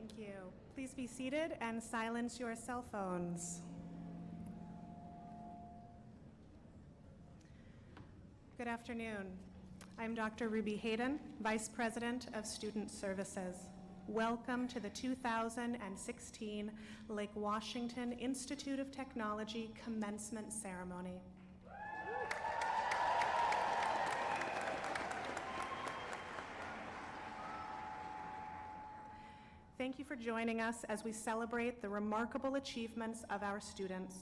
Thank you. Please be seated and silence your cell phones. Good afternoon. I'm Dr. Ruby Hayden, Vice President of Student Services. Welcome to the 2016 Lake Washington Institute of Technology Commencement Ceremony. Thank you for joining us as we celebrate the remarkable achievements of our students.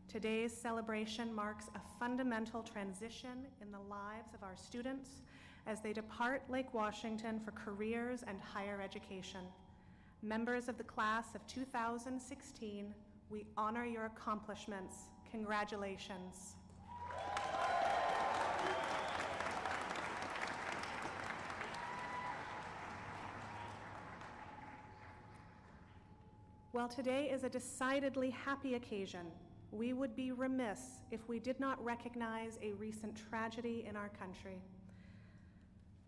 Today's celebration marks a fundamental transition in the lives of our students as they depart Lake Washington for careers and higher education. Members of the class of 2016, we honor your accomplishments. Congratulations. While today is a decidedly happy occasion, we would be remiss if we did not recognize a recent tragedy in our country.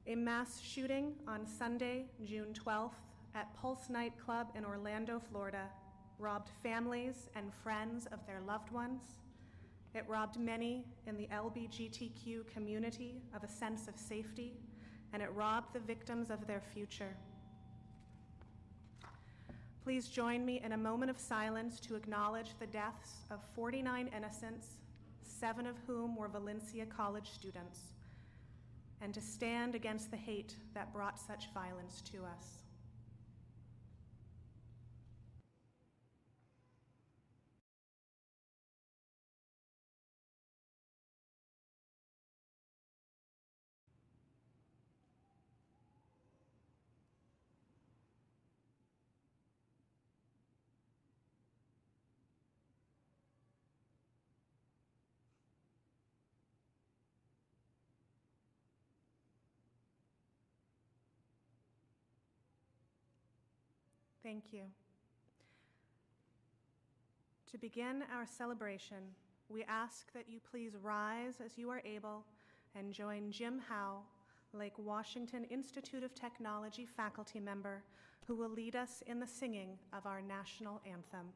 A mass shooting on Sunday, June 12th, at Pulse nightclub in Orlando, Florida, robbed families and friends of their loved ones. It robbed many in the LWTech community of a sense of safety, and it robbed the victims of their future. Please join me in a moment of silence to acknowledge the deaths of 49 innocents, 7 of whom were Valencia College students, and to stand against the hate that brought such violence to us. Thank you. To begin our celebration, we ask that you please rise as you are able and join Jim Howe, Lake Washington Institute of Technology faculty member, who will lead us in the singing of our national anthem.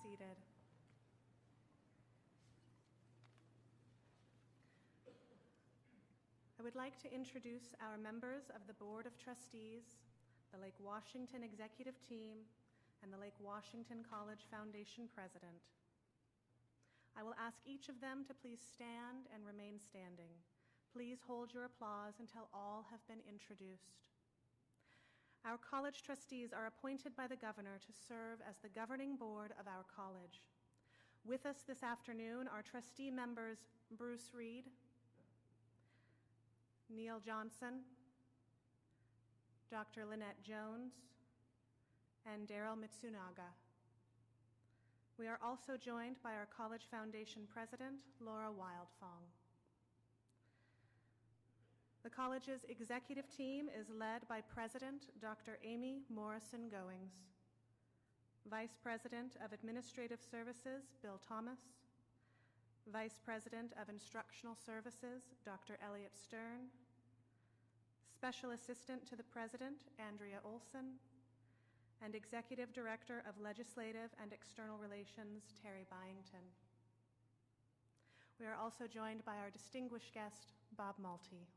Seated. I would like to introduce our members of the Board of Trustees, the Lake Washington Executive Team, and the Lake Washington College Foundation President. I will ask each of them to please stand and remain standing. Please hold your applause until all have been introduced. Our college trustees are appointed by the governor to serve as the governing board of our college. With us this afternoon are trustee members Bruce Reed, Neil Johnson, Dr. Lynette Jones, and Daryl Mitsunaga. We are also joined by our College Foundation President, Laura Wildfong. The college's executive team is led by President Dr. Amy Morrison Goings, Vice President of Administrative Services, Bill Thomas, Vice President of Instructional Services, Dr. Elliot Stern, Special Assistant to the President, Andrea Olson, and Executive Director of Legislative and External Relations, Terry Byington. We are also joined by our distinguished guest, Bob Malty.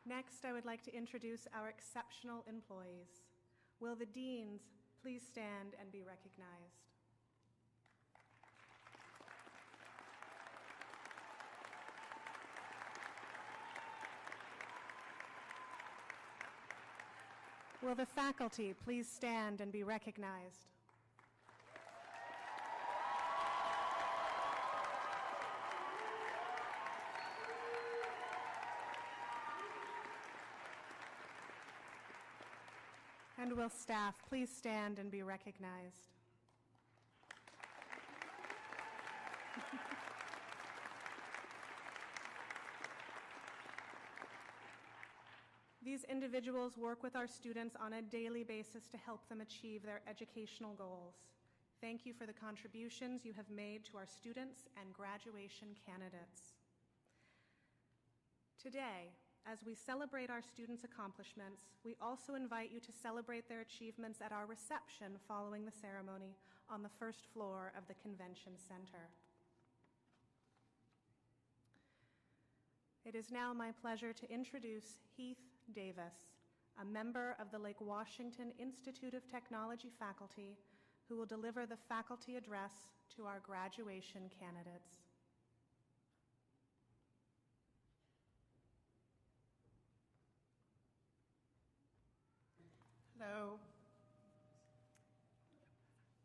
Next, I would like to introduce our exceptional employees. Will the deans please stand and be recognized? Will the faculty please stand and be recognized? And will staff please stand and be recognized? These individuals work with our students on a daily basis to help them achieve their educational goals. Thank you for the contributions you have made to our students and graduation candidates. Today, as we celebrate our students' accomplishments, we also invite you to celebrate their achievements at our reception following the ceremony on the first floor of the Convention Center. It is now my pleasure to introduce Heath Davis, a member of the Lake Washington Institute of Technology faculty, who will deliver the faculty address to our graduation candidates. Hello.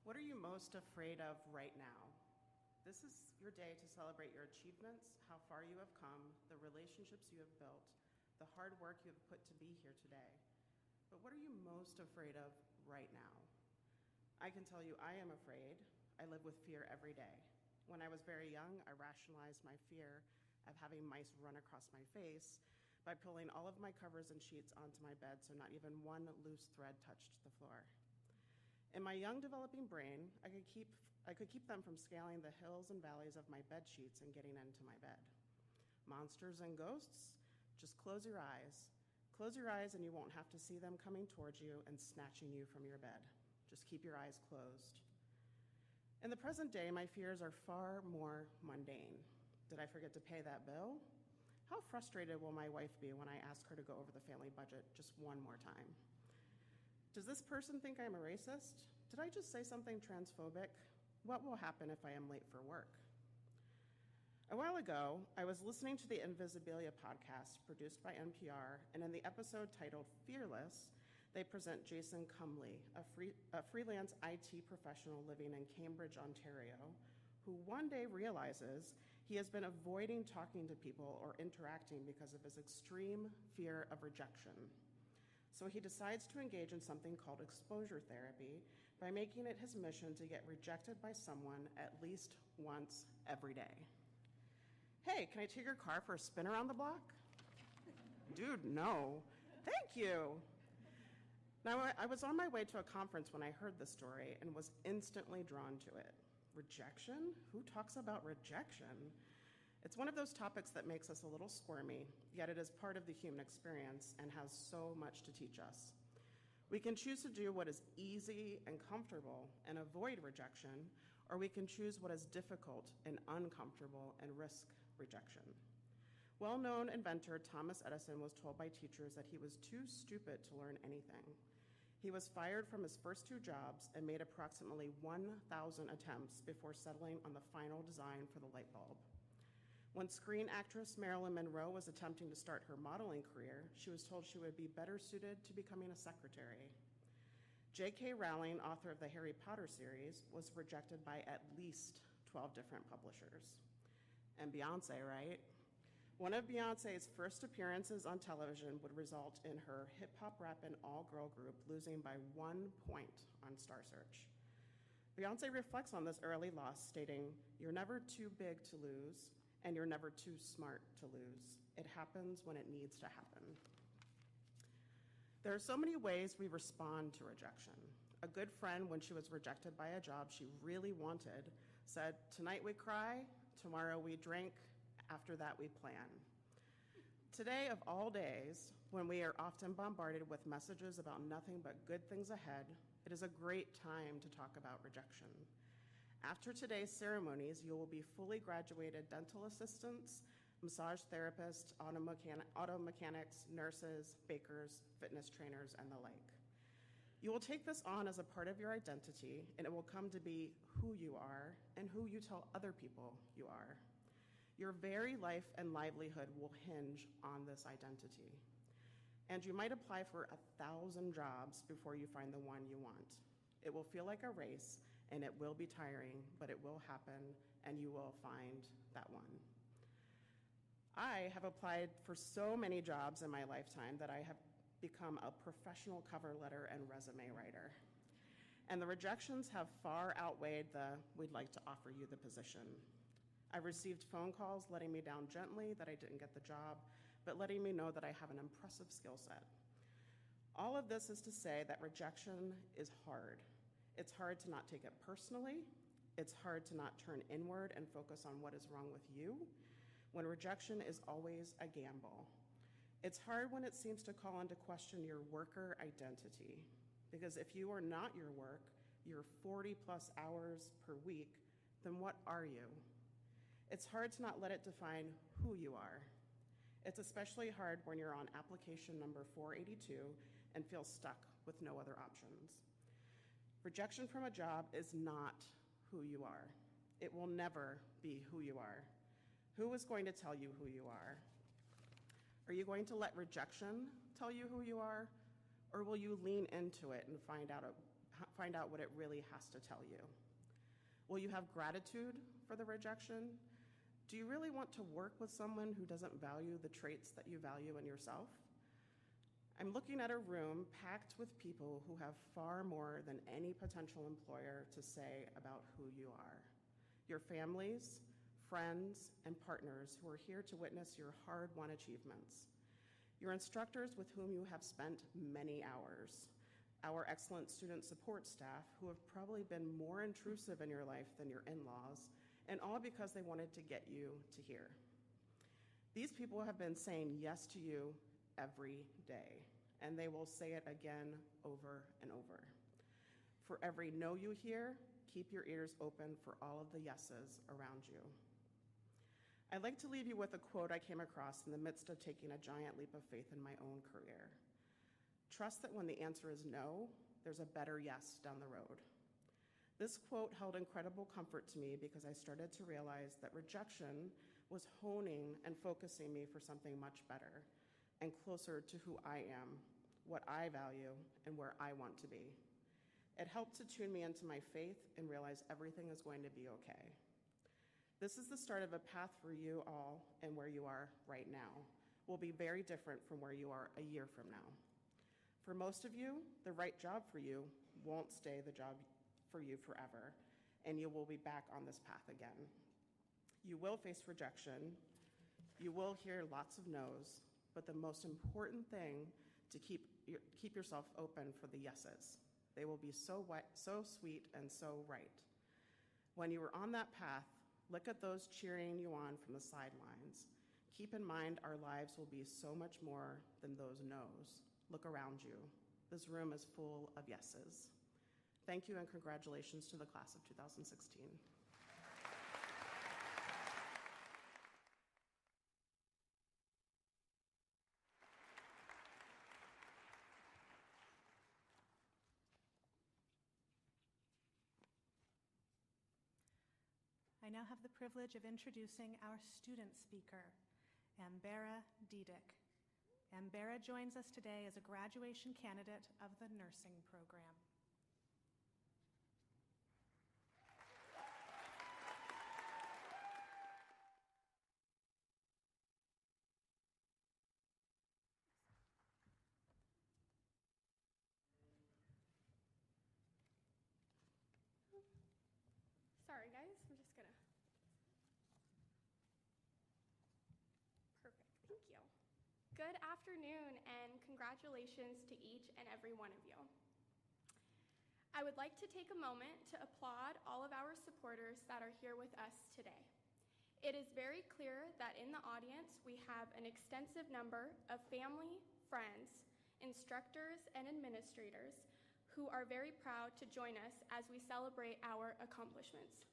What are you most afraid of right now? This is your day to celebrate your achievements, how far you have come, the relationships you have built, the hard work you have put to be here today. But what are you most afraid of right now? I can tell you I am afraid. I live with fear every day. When I was very young, I rationalized my fear of having mice run across my face by pulling all of my covers and sheets onto my bed so not even one loose thread touched the floor. In my young developing brain, I could keep them from scaling the hills and valleys of my bed sheets and getting into my bed. Monsters and ghosts, just close your eyes. Close your eyes and you won't have to see them coming towards you and snatching you from your bed. Just keep your eyes closed. In the present day, my fears are far more mundane. Did I forget to pay that bill? How frustrated will my wife be when I ask her to go over the family budget just one more time? Does this person think I'm a racist? Did I just say something transphobic? What will happen if I am late for work? A while ago, I was listening to the Invisibilia podcast produced by NPR, and in the episode titled Fearless, they present Jason Cumley, a freelance IT professional living in Cambridge, Ontario, who one day realizes he has been avoiding talking to people or interacting because of his extreme fear of rejection. So he decides to engage in something called exposure therapy by making it his mission to get rejected by someone at least once every day. Hey, can I take your car for a spin around the block? Dude, no. Thank you. Now, I was on my way to a conference when I heard the story and was instantly drawn to it. Rejection? Who talks about rejection? It's one of those topics that makes us a little squirmy, yet it is part of the human experience and has so much to teach us. We can choose to do what is easy and comfortable and avoid rejection, or we can choose what is difficult and uncomfortable and risk rejection. Well-known inventor Thomas Edison was told by teachers that he was too stupid to learn anything. He was fired from his first 2 jobs and made approximately 1,000 attempts before settling on the final design for the light bulb. When screen actress Marilyn Monroe was attempting to start her modeling career, she was told she would be better suited to becoming a secretary. J.K. Rowling, author of the Harry Potter series, was rejected by at least 12 different publishers. And Beyoncé, right? One of Beyoncé's first appearances on television would result in her hip-hop rapping all-girl group losing by 1 point on Star Search. Beyoncé reflects on this early loss, stating, "You're never too big to lose, and you're never too smart to lose. It happens when it needs to happen." There are so many ways we respond to rejection. A good friend, when she was rejected by a job she really wanted, said, "Tonight we cry, tomorrow we drink, after that we plan." Today, of all days, when we are often bombarded with messages about nothing but good things ahead, it is a great time to talk about rejection. After today's ceremonies, you will be fully graduated dental assistants, massage therapists, auto mechanics, nurses, bakers, fitness trainers, and the like. You will take this on as a part of your identity, and it will come to be who you are and who you tell other people you are. Your very life and livelihood will hinge on this identity. And you might apply for 1,000 jobs before you find the one you want. It will feel like a race, and it will be tiring, but it will happen, and you will find that one. I have applied for so many jobs in my lifetime that I have become a professional cover letter and resume writer. And the rejections have far outweighed the "we'd like to offer you the position." I've received phone calls letting me down gently that I didn't get the job, but letting me know that I have an impressive skill set. All of this is to say that rejection is hard. It's hard to not take it personally. It's hard to not turn inward and focus on what is wrong with you, when rejection is always a gamble. It's hard when it seems to call into question your worker identity, because if you are not your work, your 40+ hours per week, then what are you? It's hard to not let it define who you are. It's especially hard when you're on application number 482 and feel stuck with no other options. Rejection from a job is not who you are. It will never be who you are. Who is going to tell you who you are? Are you going to let rejection tell you who you are, or will you lean into it and find out what it really has to tell you? Will you have gratitude for the rejection? Do you really want to work with someone who doesn't value the traits that you value in yourself? I'm looking at a room packed with people who have far more than any potential employer to say about who you are. Your families, friends, and partners who are here to witness your hard-won achievements. Your instructors with whom you have spent many hours. Our excellent student support staff who have probably been more intrusive in your life than your in-laws, and all because they wanted to get you to here. These people have been saying yes to you every day, and they will say it again over and over. For every no you hear, keep your ears open for all of the yeses around you. I'd like to leave you with a quote I came across in the midst of taking a giant leap of faith in my own career. Trust that when the answer is no, there's a better yes down the road. This quote held incredible comfort to me because I started to realize that rejection was honing and focusing me for something much better and closer to who I am, what I value, and where I want to be. It helped to tune me into my faith and realize everything is going to be okay. This is the start of a path for you all, and where you are right now will be very different from where you are a year from now. For most of you, the right job for you won't stay the job for you forever, and you will be back on this path again. You will face rejection. You will hear lots of no's, but the most important thing to keep yourself open for the yeses. They will be so sweet and so right. When you are on that path, look at those cheering you on from the sidelines. Keep in mind our lives will be so much more than those no's. Look around you. This room is full of yeses. Thank you and congratulations to the class of 2016. I now have the privilege of introducing our student speaker, Ambera Diedick. Ambera joins us today as a graduation candidate of the nursing program. Good afternoon, and congratulations to each and every one of you. I would like to take a moment to applaud all of our supporters that are here with us today. It is very clear that in the audience we have an extensive number of family, friends, instructors, and administrators who are very proud to join us as we celebrate our accomplishments.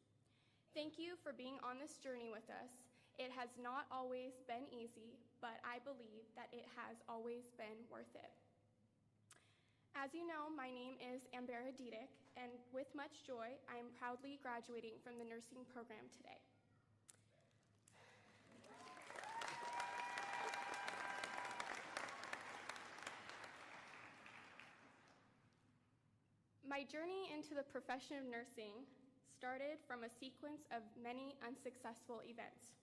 Thank you for being on this journey with us. It has not always been easy, but I believe that it has always been worth it. As you know, my name is Ambera Diedick, and with much joy, I am proudly graduating from the nursing program today. My journey into the profession of nursing started from a sequence of many unsuccessful events.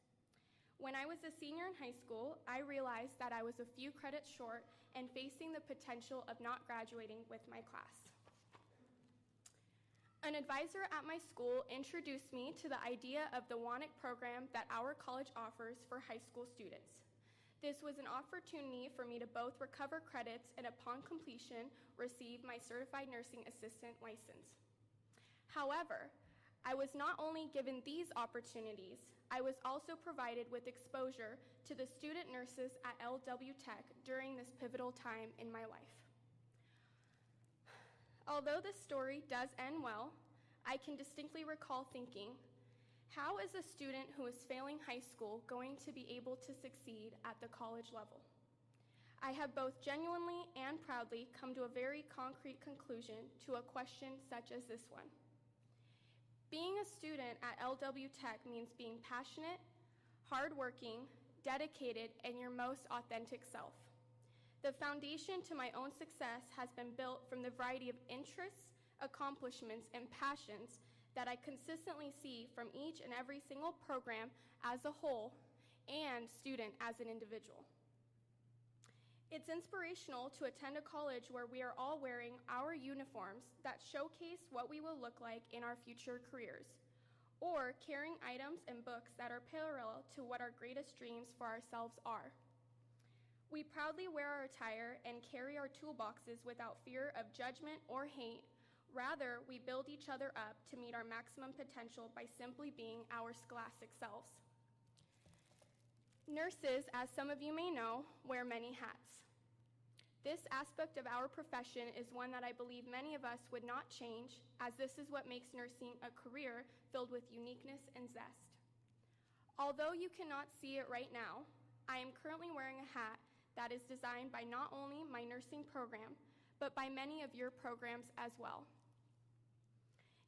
When I was a senior in high school, I realized that I was a few credits short and facing the potential of not graduating with my class. An advisor at my school introduced me to the idea of the WANIC program that our college offers for high school students. This was an opportunity for me to both recover credits and upon completion, receive my certified nursing assistant license. However, I was not only given these opportunities, I was also provided with exposure to the student nurses at LWTech during this pivotal time in my life. Although this story does end well, I can distinctly recall thinking, how is a student who is failing high school going to be able to succeed at the college level? I have both genuinely and proudly come to a very concrete conclusion to a question such as this one. Being a student at LWTech means being passionate, hardworking, dedicated, and your most authentic self. The foundation to my own success has been built from the variety of interests, accomplishments, and passions that I consistently see from each and every single program as a whole and student as an individual. It's inspirational to attend a college where we are all wearing our uniforms that showcase what we will look like in our future careers, or carrying items and books that are parallel to what our greatest dreams for ourselves are. We proudly wear our attire and carry our toolboxes without fear of judgment or hate. Rather, we build each other up to meet our maximum potential by simply being our scholastic selves. Nurses, as some of you may know, wear many hats. This aspect of our profession is one that I believe many of us would not change, as this is what makes nursing a career filled with uniqueness and zest. Although you cannot see it right now, I am currently wearing a hat that is designed by not only my nursing program, but by many of your programs as well.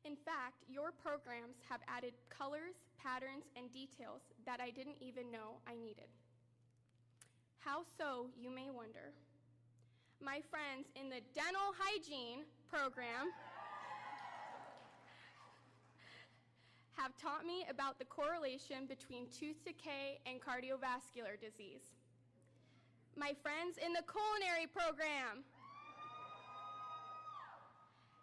In fact, your programs have added colors, patterns, and details that I didn't even know I needed. How so, you may wonder? My friends in the dental hygiene program have taught me about the correlation between tooth decay and cardiovascular disease. My friends in the culinary program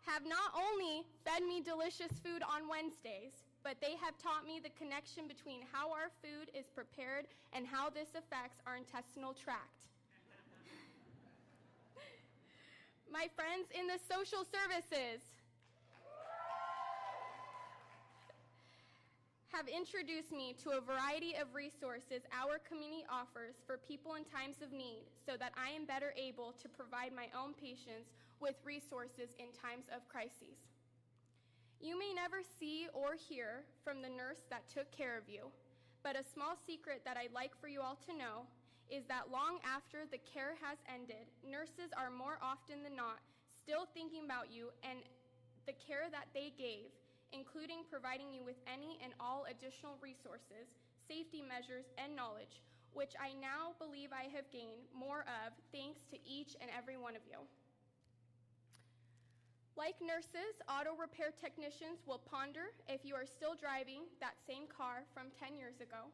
have not only fed me delicious food on Wednesdays, but they have taught me the connection between how our food is prepared and how this affects our intestinal tract. My friends in the social services have introduced me to a variety of resources our community offers for people in times of need so that I am better able to provide my own patients with resources in times of crises. You may never see or hear from the nurse that took care of you, but a small secret that I'd like for you all to know is that long after the care has ended, nurses are more often than not still thinking about you and the care that they gave, including providing you with any and all additional resources, safety measures, and knowledge, which I now believe I have gained more of thanks to each and every one of you. Like nurses, auto repair technicians will ponder if you are still driving that same car from 10 years ago.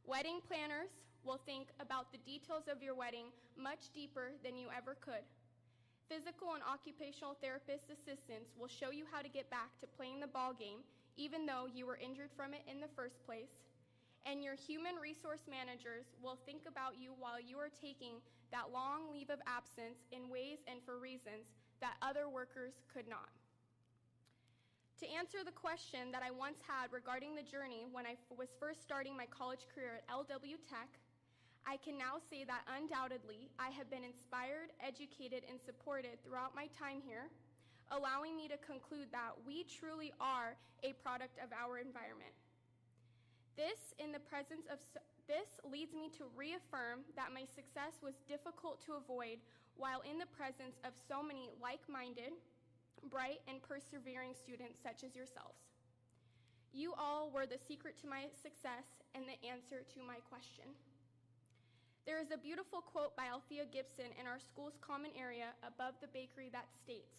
Wedding planners will think about the details of your wedding much deeper than you ever could. Physical and occupational therapist assistants will show you how to get back to playing the ball game, even though you were injured from it in the first place. and your human resource managers will think about you while you are taking that long leave of absence in ways and for reasons that other workers could not. To answer the question that I once had regarding the journey when I was first starting my college career at LWTech, I can now say that undoubtedly I have been inspired, educated, and supported throughout my time here, allowing me to conclude that we truly are a product of our environment. This leads me to reaffirm that my success was difficult to avoid while in the presence of so many like-minded, bright, and persevering students such as yourselves. You all were the secret to my success and the answer to my question. There is a beautiful quote by Althea Gibson in our school's common area above the bakery that states,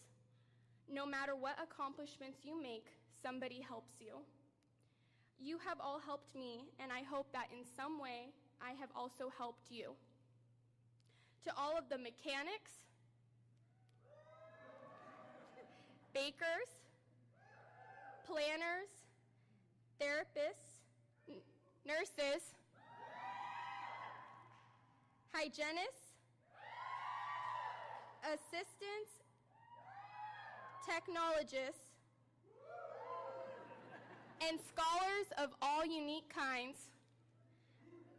"No matter what accomplishments you make, somebody helps you." You have all helped me, and I hope that in some way I have also helped you. To all of the mechanics, bakers, planners, therapists, nurses, hygienists, assistants, technologists, and scholars of all unique kinds,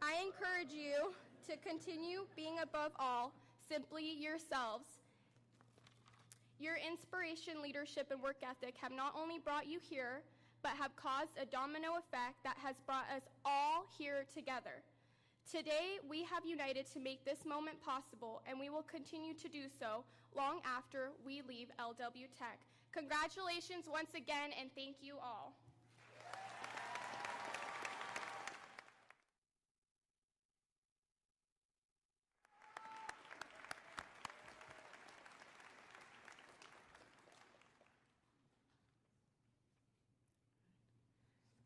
I encourage you to continue being above all simply yourselves. Your inspiration, leadership, and work ethic have not only brought you here, but have caused a domino effect that has brought us all here together. Today, we have united to make this moment possible, and we will continue to do so long after we leave LWTech. Congratulations once again, and thank you all.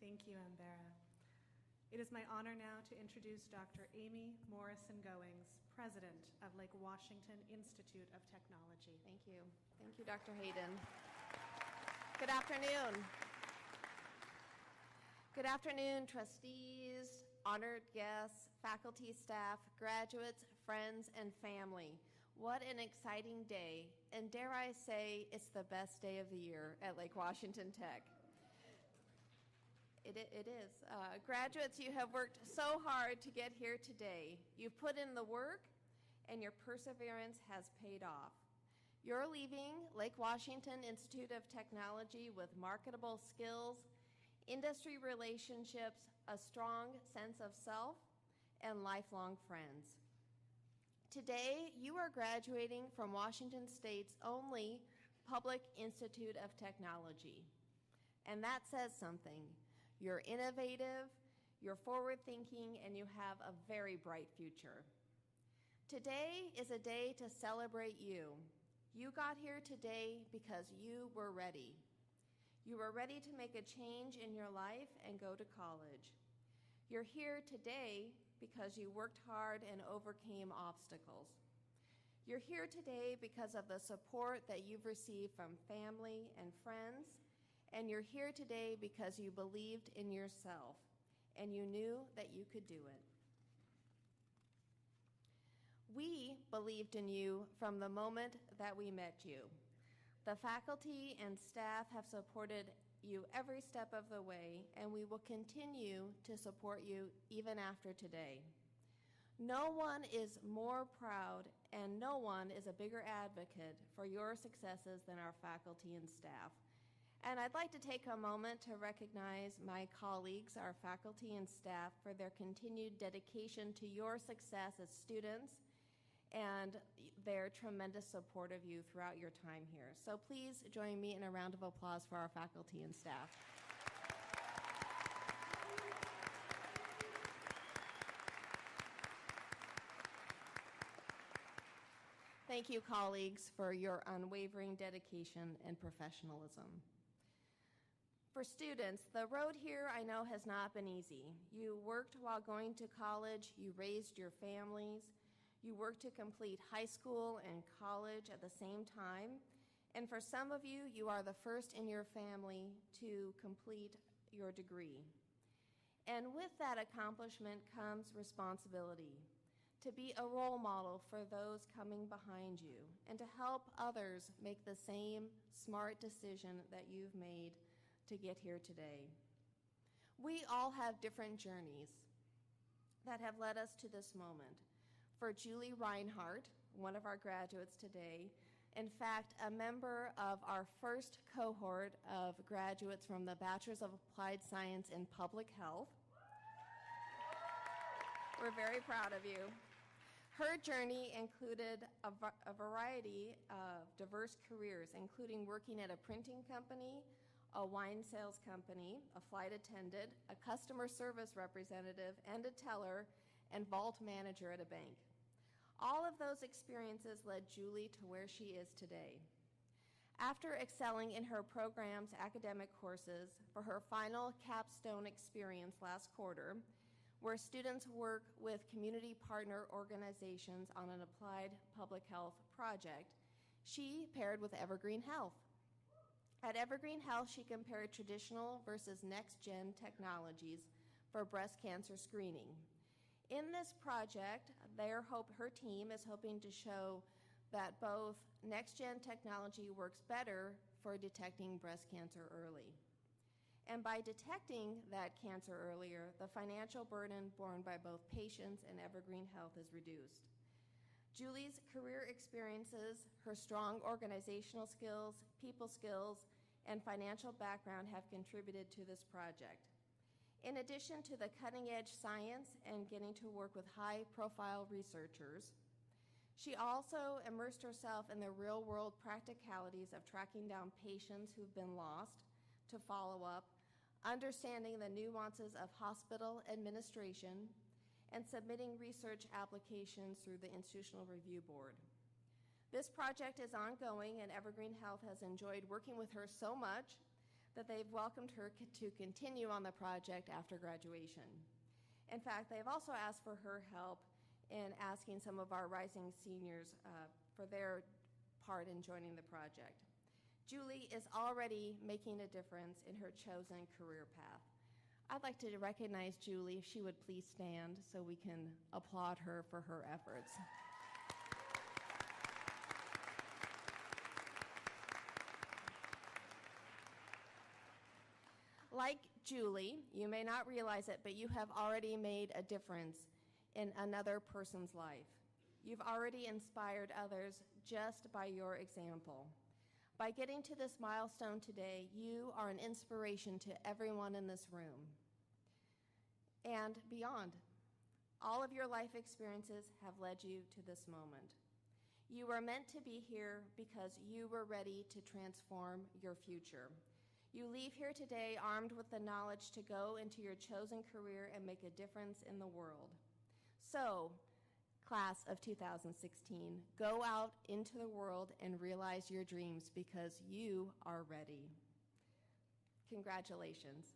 Thank you, Ambera. It is my honor now to introduce Dr. Amy Morrison-Goings, President of Lake Washington Institute of Technology. Thank you. Thank you, Dr. Hayden. Good afternoon. Good afternoon, trustees, honored guests, faculty, staff, graduates, friends, and family. What an exciting day, and dare I say, it's the best day of the year at Lake Washington Tech. It is. Graduates, you have worked so hard to get here today. You've put in the work, and your perseverance has paid off. You're leaving Lake Washington Institute of Technology with marketable skills, industry relationships, a strong sense of self, and lifelong friends. Today, you are graduating from Washington State's only public institute of technology, and that says something. You're innovative, you're forward-thinking, and you have a very bright future. Today is a day to celebrate you. You got here today because you were ready. You were ready to make a change in your life and go to college. You're here today because you worked hard and overcame obstacles. You're here today because of the support that you've received from family and friends. And you're here today because you believed in yourself and you knew that you could do it. We believed in you from the moment that we met you. The faculty and staff have supported you every step of the way, and we will continue to support you even after today. No one is more proud and no one is a bigger advocate for your successes than our faculty and staff. And I'd like to take a moment to recognize my colleagues, our faculty and staff, for their continued dedication to your success as students and their tremendous support of you throughout your time here. So please join me in a round of applause for our faculty and staff. Thank you, colleagues, for your unwavering dedication and professionalism. For students, the road here I know has not been easy. You worked while going to college, you raised your families, you worked to complete high school and college at the same time, and for some of you, you are the first in your family to complete your degree. And with that accomplishment comes responsibility to be a role model for those coming behind you and to help others make the same smart decision that you've made to get here today. We all have different journeys that have led us to this moment. For Julie Reinhardt, one of our graduates today, in fact, a member of our first cohort of graduates from the Bachelor's of Applied Science in Public Health. We're very proud of you. Her journey included a variety of diverse careers, including working at a printing company, a wine sales company, a flight attendant, a customer service representative, and a teller and vault manager at a bank. All of those experiences led Julie to where she is today. After excelling in her program's academic courses for her final capstone experience last quarter, where students work with community partner organizations on an applied public health project, she paired with Evergreen Health. At Evergreen Health, she compared traditional versus next-gen technologies for breast cancer screening. In this project, her team is hoping to show that both next-gen technology works better for detecting breast cancer early. And by detecting that cancer earlier, the financial burden borne by both patients and Evergreen Health is reduced. Julie's career experiences, her strong organizational skills, people skills, and financial background have contributed to this project. In addition to the cutting-edge science and getting to work with high-profile researchers, she also immersed herself in the real-world practicalities of tracking down patients who've been lost to follow up, understanding the nuances of hospital administration, and submitting research applications through the Institutional Review Board. This project is ongoing, and Evergreen Health has enjoyed working with her so much that they've welcomed her to continue on the project after graduation. In fact, they've also asked for her help in asking some of our rising seniors for their part in joining the project. Julie is already making a difference in her chosen career path. I'd like to recognize Julie, if she would please stand so we can applaud her for her efforts. Like Julie, you may not realize it, but you have already made a difference in another person's life. You've already inspired others just by your example. By getting to this milestone today, you are an inspiration to everyone in this room and beyond. All of your life experiences have led you to this moment. You were meant to be here because you were ready to transform your future. You leave here today armed with the knowledge to go into your chosen career and make a difference in the world. So, class of 2016, go out into the world and realize your dreams because you are ready. Congratulations.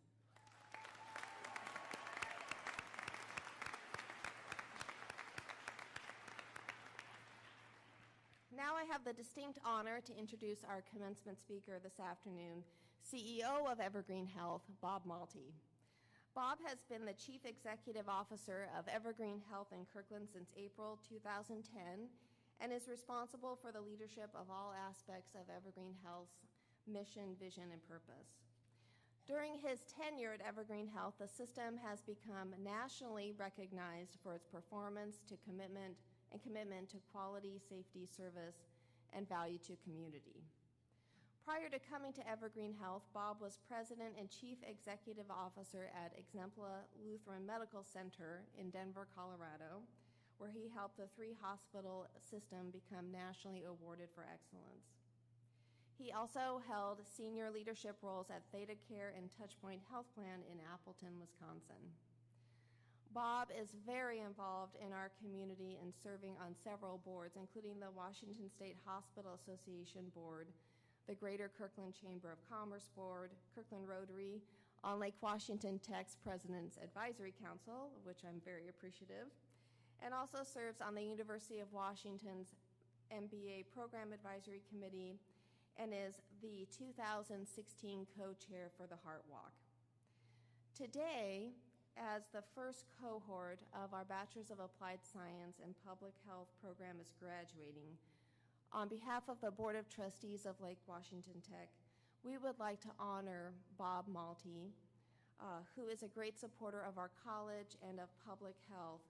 Now I have the distinct honor to introduce our commencement speaker this afternoon, CEO of Evergreen Health, Bob Malty. Bob has been the Chief Executive Officer of Evergreen Health in Kirkland since April 2010 and is responsible for the leadership of all aspects of Evergreen Health's mission, vision, and purpose. During his tenure at Evergreen Health, the system has become nationally recognized for its performance and commitment to quality, safety, service, and value to community. Prior to coming to Evergreen Health, Bob was President and Chief Executive Officer at Exempla Lutheran Medical Center in Denver, Colorado, where he helped the 3-hospital system become nationally awarded for excellence. He also held senior leadership roles at Theta Care and Touchpoint Health Plan in Appleton, Wisconsin. Bob is very involved in our community and serving on several boards, including the Washington State Hospital Association Board, the Greater Kirkland Chamber of Commerce Board, Kirkland Rotary, on Lake Washington Tech's President's Advisory Council, of which I'm very appreciative, and also serves on the University of Washington's MBA Program Advisory Committee and is the 2016 co-chair for the Heart Walk. Today, as the first cohort of our Bachelor's of Applied Science and Public Health program is graduating, on behalf of the Board of Trustees of Lake Washington Tech, we would like to honor Bob Malty, who is a great supporter of our college and of public health,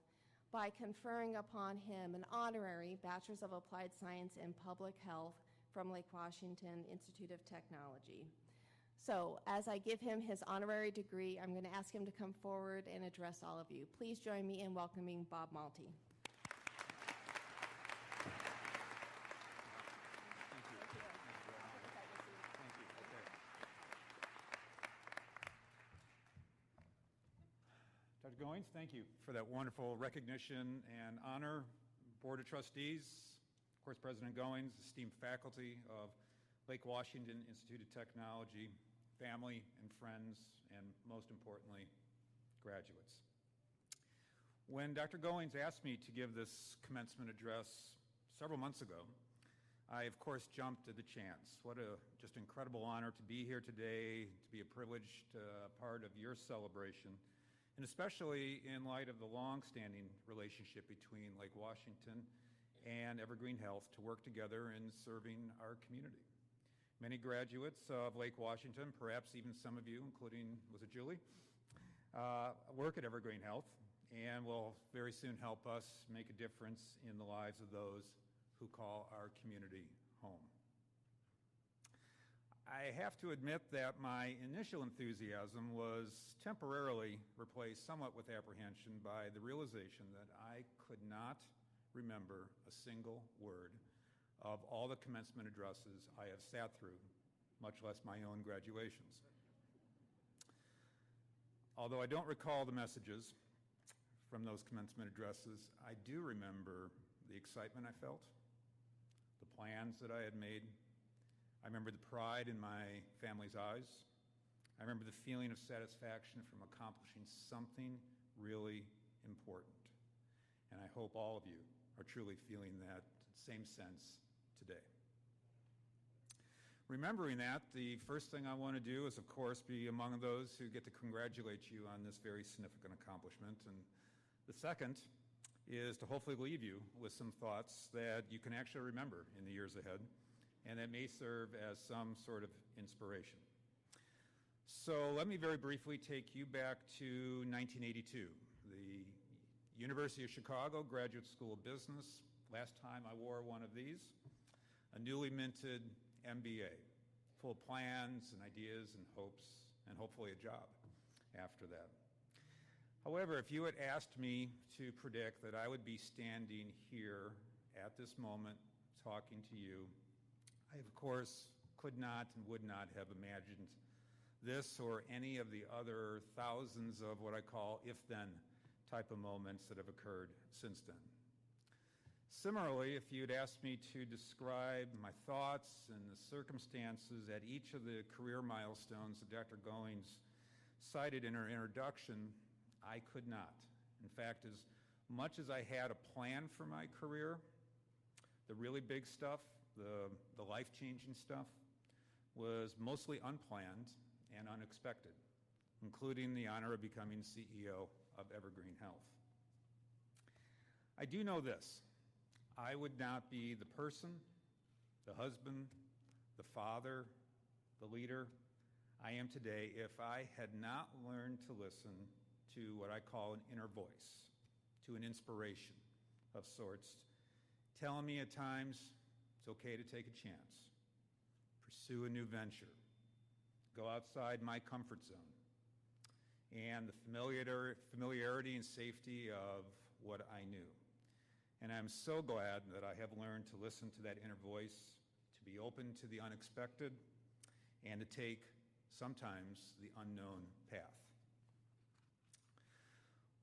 by conferring upon him an honorary Bachelor's of Applied Science in Public Health from Lake Washington Institute of Technology. So, as I give him his honorary degree, I'm going to ask him to come forward and address all of you. Please join me in welcoming Bob Malty. Dr. Goins, thank you for that wonderful recognition and honor. Board of Trustees, of course, President Goins, esteemed faculty of Lake Washington Institute of Technology, family and friends, and most importantly, graduates. When Dr. Goins asked me to give this commencement address several months ago, I, of course, jumped at the chance. What a just incredible honor to be here today, to be a privileged part of your celebration, and especially in light of the long-standing relationship between Lake Washington and Evergreen Health to work together in serving our community. Many graduates of Lake Washington, perhaps even some of you, including, was it Julie, work at Evergreen Health and will very soon help us make a difference in the lives of those who call our community home. I have to admit that my initial enthusiasm was temporarily replaced somewhat with apprehension by the realization that I could not remember a single word of all the commencement addresses I have sat through, much less my own graduations. Although I don't recall the messages from those commencement addresses, I do remember the excitement I felt, the plans that I had made. I remember the pride in my family's eyes. I remember the feeling of satisfaction from accomplishing something really important. And I hope all of you are truly feeling that same sense today. Remembering that, the first thing I want to do is, of course, be among those who get to congratulate you on this very significant accomplishment. And the second is to hopefully leave you with some thoughts that you can actually remember in the years ahead, and that may serve as some sort of inspiration. So let me very briefly take you back to 1982, the University of Chicago Graduate School of Business. Last time I wore one of these, a newly minted MBA, full of plans and ideas and hopes, and hopefully a job after that. However, if you had asked me to predict that I would be standing here at this moment talking to you, I, of course, could not and would not have imagined this or any of the other thousands of what I call if-then type of moments that have occurred since then. Similarly, if you'd asked me to describe my thoughts and the circumstances at each of the career milestones that Dr. Goins cited in her introduction, I could not. In fact, as much as I had a plan for my career, the really big stuff, the life-changing stuff, was mostly unplanned and unexpected, including the honor of becoming CEO of Evergreen Health. I do know this: I would not be the person, the husband, the father, the leader I am today if I had not learned to listen to what I call an inner voice, to an inspiration of sorts, telling me at times it's okay to take a chance, pursue a new venture, go outside my comfort zone, and the familiarity and safety of what I knew. And I'm so glad that I have learned to listen to that inner voice, to be open to the unexpected, and to take sometimes the unknown path.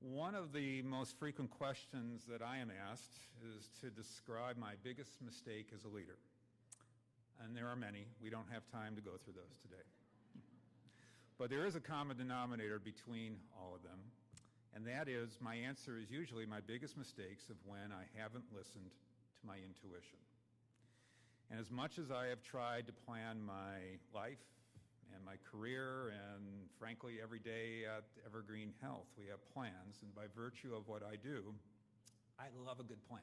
One of the most frequent questions that I am asked is to describe my biggest mistake as a leader. And there are many. We don't have time to go through those today. But there is a common denominator between all of them, and that is my answer is usually my biggest mistakes of when I haven't listened to my intuition. And as much as I have tried to plan my life, and my career, and frankly, every day at Evergreen Health. We have plans, and by virtue of what I do, I love a good plan.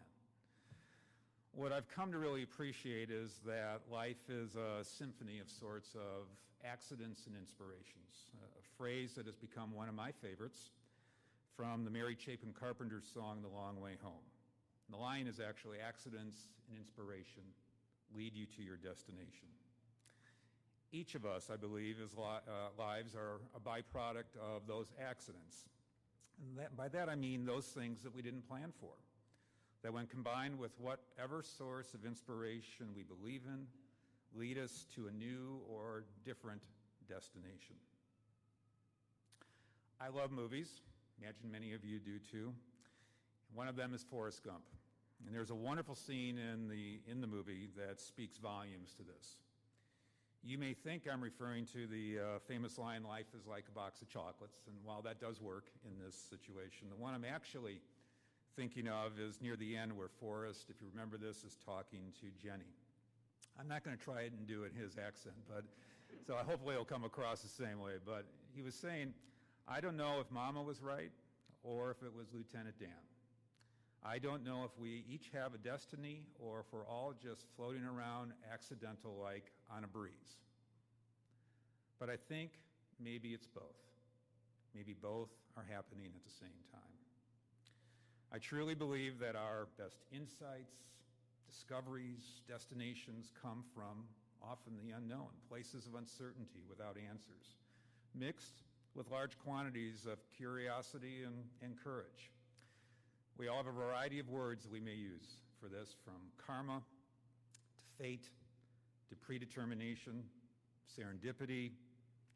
What I've come to really appreciate is that life is a symphony of sorts of accidents and inspirations, a phrase that has become one of my favorites from the Mary Chapin Carpenter's song, The Long Way Home. And the line is actually, accidents and inspiration lead you to your destination. Each of us, I believe, lives are a byproduct of those accidents. And by that I mean those things that we didn't plan for, that when combined with whatever source of inspiration we believe in, lead us to a new or different destination. I love movies. Imagine many of you do too. One of them is Forrest Gump. And there's a wonderful scene in the movie that speaks volumes to this. You may think I'm referring to the famous line, "Life is like a box of chocolates," and while that does work in this situation, the one I'm actually thinking of is near the end where Forrest, if you remember this, is talking to Jenny. I'm not going to try it and do it in his accent, but so hopefully it'll come across the same way. But he was saying, "I don't know if Mama was right or if it was Lieutenant Dan. I don't know if we each have a destiny or if we're all just floating around accidental like on a breeze. But I think maybe it's both. Maybe both are happening at the same time." I truly believe that our best insights, discoveries, destinations come from often the unknown, places of uncertainty without answers, mixed with large quantities of curiosity and courage. We all have a variety of words that we may use for this, from karma to fate to predetermination, serendipity,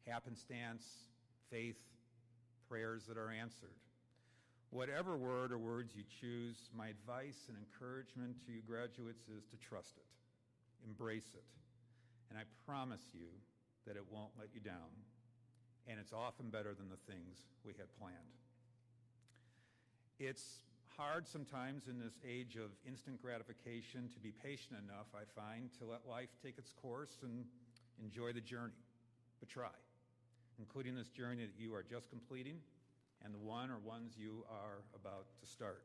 happenstance, faith, prayers that are answered. Whatever word or words you choose, my advice and encouragement to you graduates is to trust it, embrace it, and I promise you that it won't let you down, and it's often better than the things we had planned. It's hard sometimes in this age of instant gratification to be patient enough, I find, to let life take its course and enjoy the journey. But try, including this journey that you are just completing and the one or ones you are about to start.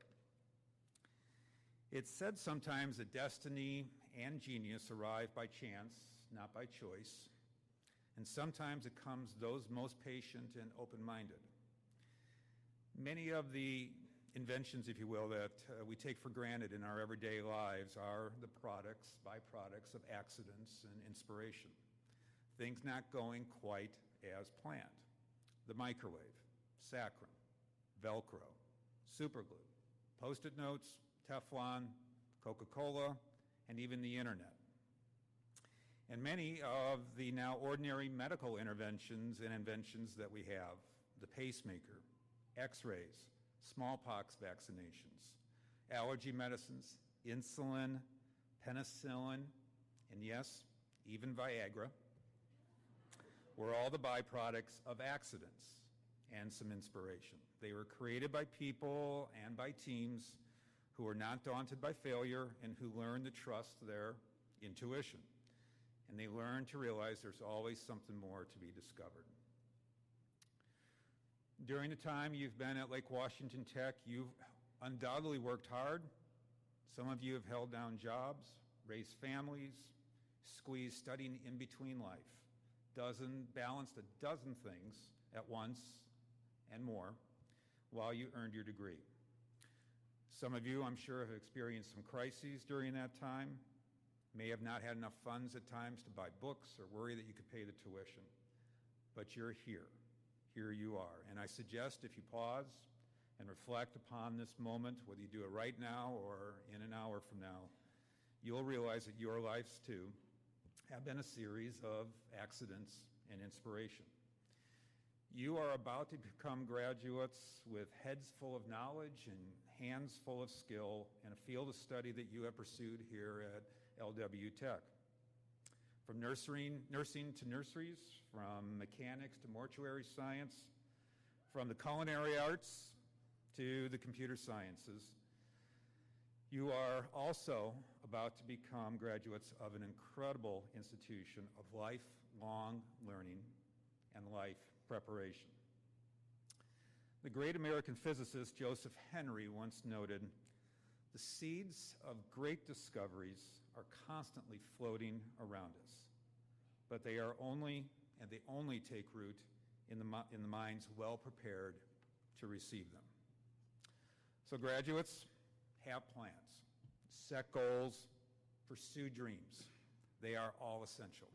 It's said sometimes that destiny and genius arrive by chance, not by choice, and sometimes it comes those most patient and open-minded. Many of the inventions, if you will, that we take for granted in our everyday lives are the byproducts of accidents and inspiration. Things not going quite as planned. The microwave, saccharin, Velcro, superglue, Post-it notes, Teflon, Coca-Cola, and even the internet. And many of the now ordinary medical interventions and inventions that we have, the pacemaker, x-rays, smallpox vaccinations, allergy medicines, insulin, penicillin, and yes, even Viagra, were all the byproducts of accidents and some inspiration. They were created by people and by teams who were not daunted by failure and who learned to trust their intuition. And they learned to realize there's always something more to be discovered. During the time you've been at Lake Washington Tech, you've undoubtedly worked hard. Some of you have held down jobs, raised families, squeezed studying in between life, balanced a dozen things at once and more while you earned your degree. Some of you, I'm sure, have experienced some crises during that time, may have not had enough funds at times to buy books or worry that you could pay the tuition. But you're here. Here you are. And I suggest if you pause and reflect upon this moment, whether you do it right now or in an hour from now, you'll realize that your lives, too, have been a series of accidents and inspiration. You are about to become graduates with heads full of knowledge and hands full of skill in a field of study that you have pursued here at LWTech. From nursing to nurseries, from mechanics to mortuary science, from the culinary arts to the computer sciences. You are also about to become graduates of an incredible institution of lifelong learning and life preparation. The great American physicist Joseph Henry once noted, "The seeds of great discoveries are constantly floating around us, but they only take root in the minds well prepared to receive them." So graduates, have plans, set goals, pursue dreams. They are all essential.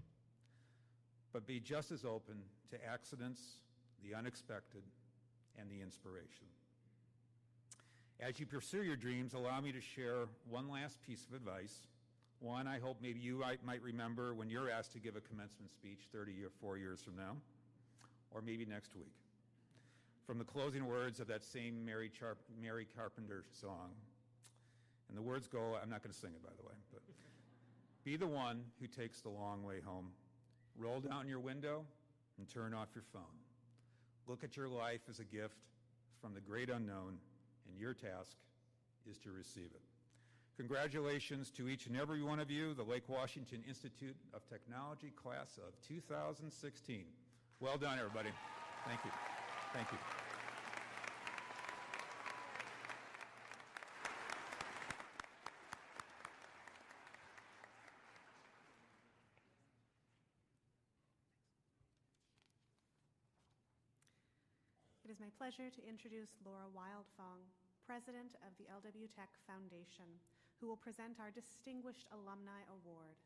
But be just as open to accidents, the unexpected, and the inspiration. As you pursue your dreams, allow me to share one last piece of advice. One I hope maybe you might remember when you're asked to give a commencement speech 4 years from now, or maybe next week. From the closing words of that same Mary Carpenter song. And the words go, I'm not going to sing it, by the way, but be the one who takes the long way home. Roll down your window and turn off your phone. Look at your life as a gift from the great unknown, and your task is to receive it. Congratulations to each and every one of you, the Lake Washington Institute of Technology class of 2016. Well done, everybody. Thank you. Thank you. It is my pleasure to introduce Laura Wildfong, President of the LWTech Foundation, who will present our Distinguished Alumni Award.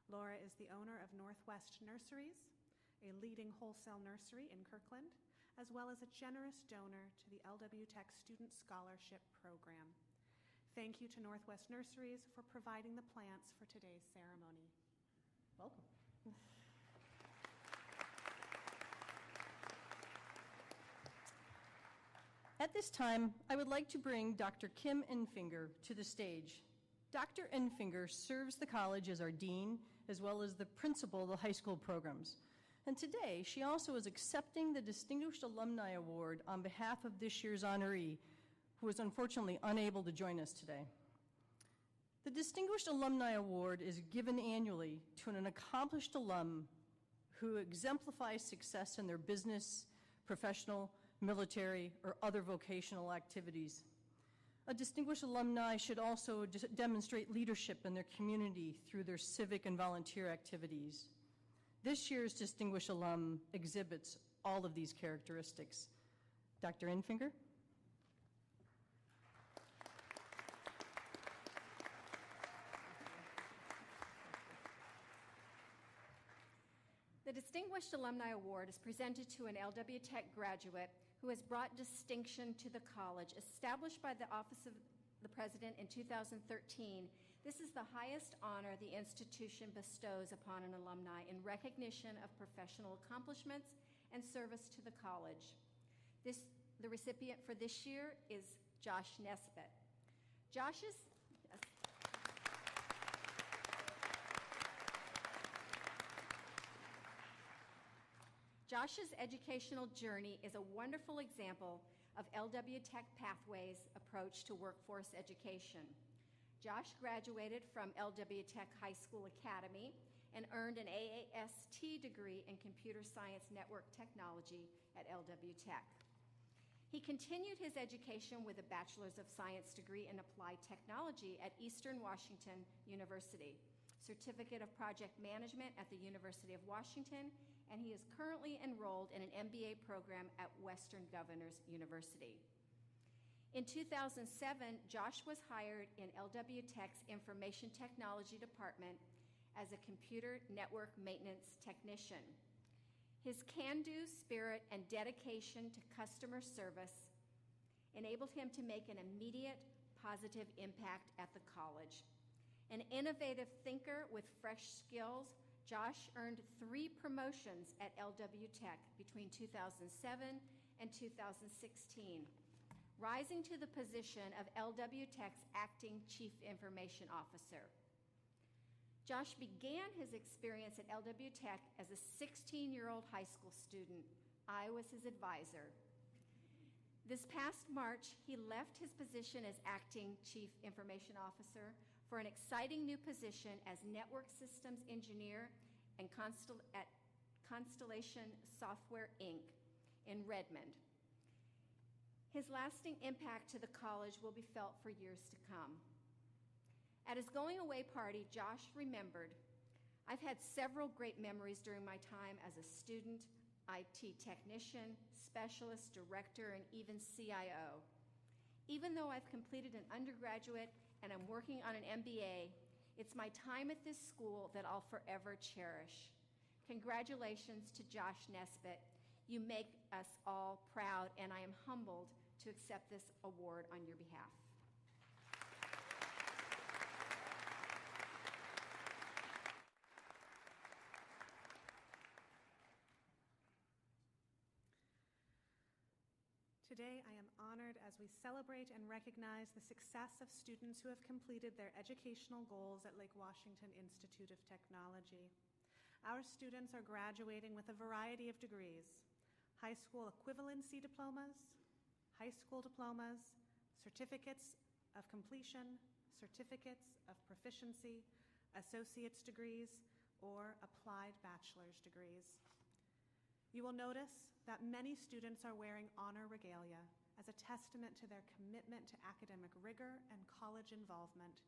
Laura is the owner of Northwest Nurseries, a leading wholesale nursery in Kirkland, as well as a generous donor to the LWTech Student Scholarship Program. Thank you to Northwest Nurseries for providing the plants for today's ceremony. Welcome. At this time, I would like to bring Dr. Kim Enfinger to the stage. Dr. Enfinger serves the college as our dean, as well as the principal of the high school programs. And today, she also is accepting the Distinguished Alumni Award on behalf of this year's honoree, who is unfortunately unable to join us today. The Distinguished Alumni Award is given annually to an accomplished alum who exemplifies success in their business, professional, military, or other vocational activities. A distinguished alumni should also demonstrate leadership in their community through their civic and volunteer activities. This year's distinguished alum exhibits all of these characteristics. Dr. Enfinger? The Distinguished Alumni Award is presented to an LWTech graduate who has brought distinction to the college. Established by the Office of the President in 2013, this is the highest honor the institution bestows upon an alumni in recognition of professional accomplishments and service to the college. The recipient for this year is Josh Nesbitt. Josh's educational journey is a wonderful example of LWTech Pathways' approach to workforce education. Josh graduated from LWTech High School Academy and earned an AAST degree in Computer Science Network Technology at LWTech. He continued his education with a Bachelor's of Science degree in Applied Technology at Eastern Washington University, Certificate of Project Management at the University of Washington, and he is currently enrolled in an MBA program at Western Governors University. In 2007, Josh was hired in LWTech's Information Technology Department as a computer network maintenance technician. His can-do spirit and dedication to customer service enabled him to make an immediate positive impact at the college. An innovative thinker with fresh skills, Josh earned 3 promotions at LWTech between 2007 and 2016, rising to the position of LWTech's acting Chief Information Officer. Josh began his experience at LWTech as a 16-year-old high school student. I was his advisor. This past March, he left his position as acting Chief Information Officer for an exciting new position as Network Systems Engineer at Constellation Software, Inc. in Redmond. His lasting impact to the college will be felt for years to come. At his going-away party, Josh remembered, "I've had several great memories during my time as a student, IT technician, specialist, director, and even CIO. Even though I've completed an undergraduate and I'm working on an MBA, it's my time at this school that I'll forever cherish." Congratulations to Josh Nesbitt. You make us all proud, and I am humbled to accept this award on your behalf. Today, I am honored as we celebrate and recognize the success of students who have completed their educational goals at Lake Washington Institute of Technology. Our students are graduating with a variety of degrees: high school equivalency diplomas, high school diplomas, certificates of completion, certificates of proficiency, associate's degrees, or applied bachelor's degrees. You will notice that many students are wearing honor regalia as a testament to their commitment to academic rigor and college involvement.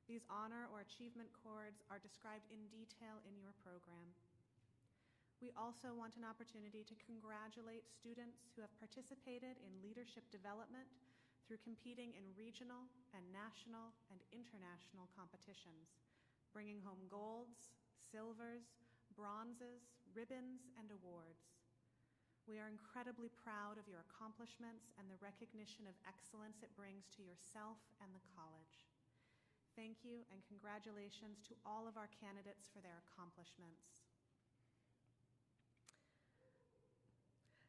These honor or achievement cords are described in detail in your program. We also want an opportunity to congratulate students who have participated in leadership development through competing in regional and national and international competitions, bringing home golds, silvers, bronzes, ribbons, and awards. We are incredibly proud of your accomplishments and the recognition of excellence it brings to yourself and the college. Thank you and congratulations to all of our candidates for their accomplishments.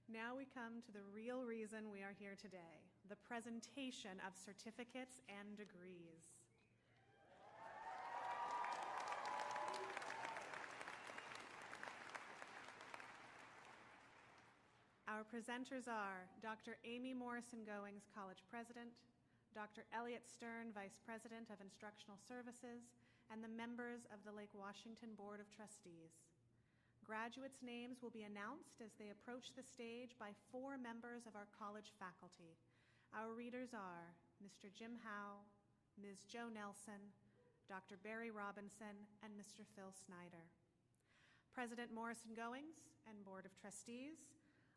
Now we come to the real reason we are here today, the presentation of certificates and degrees. Our presenters are Dr. Amy Morrison-Goings, College President, Dr. Elliot Stern, Vice President of Instructional Services, and the members of the Lake Washington Board of Trustees. Graduates' names will be announced as they approach the stage by 4 members of our college faculty. Our readers are Mr. Jim Howe, Ms. Jo Nelson, Dr. Barry Robinson, and Mr. Phil Snyder. President Morrison-Goings and Board of Trustees,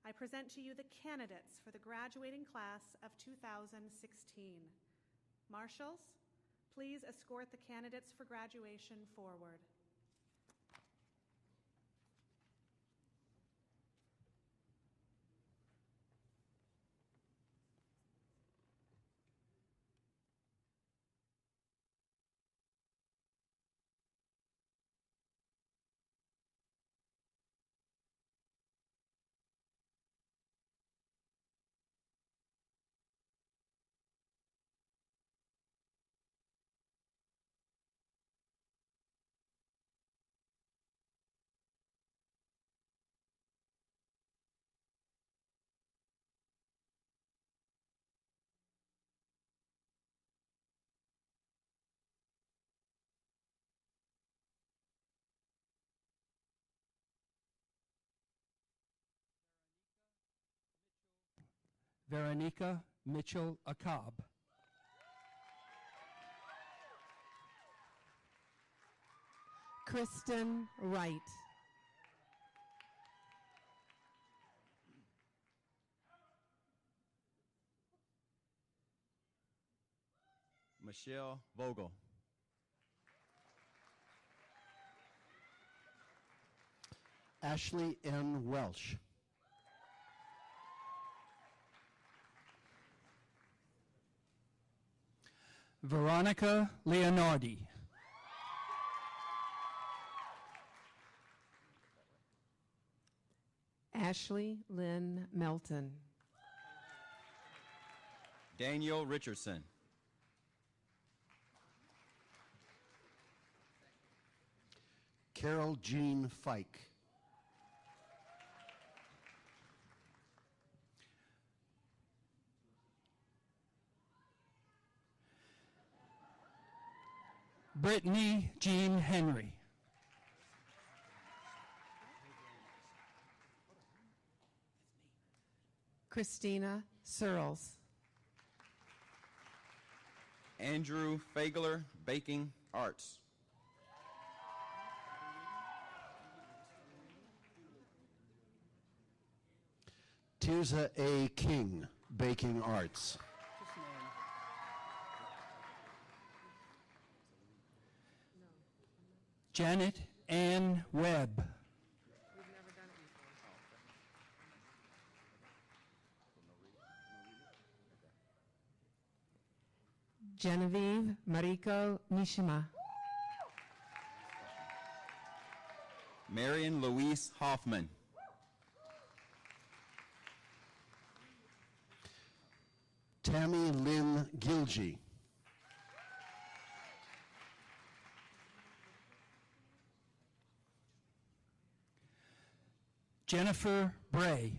I present to you the candidates for the graduating class of 2016. Marshals, please escort the candidates for graduation forward. Veronica Mitchell Akab. Kristen Wright. Michelle Vogel. Ashley N. Welsh. Veronica Leonardi. Ashley Lynn Melton. Daniel Richardson. Carol Jean Fike. Brittany Jean Henry. Christina Searles. Andrew Fagler, Baking Arts. Tirza A. King, Baking Arts. Janet Ann Webb. Genevieve Mariko Nishima. Marion Louise Hoffman. Tammy Lynn Gilgee. Jennifer Bray.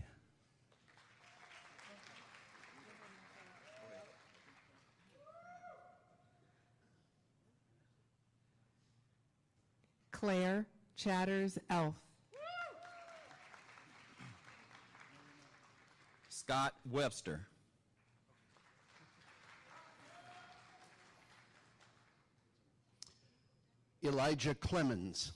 Claire Chatters Elf. Scott Webster. Elijah Clemens.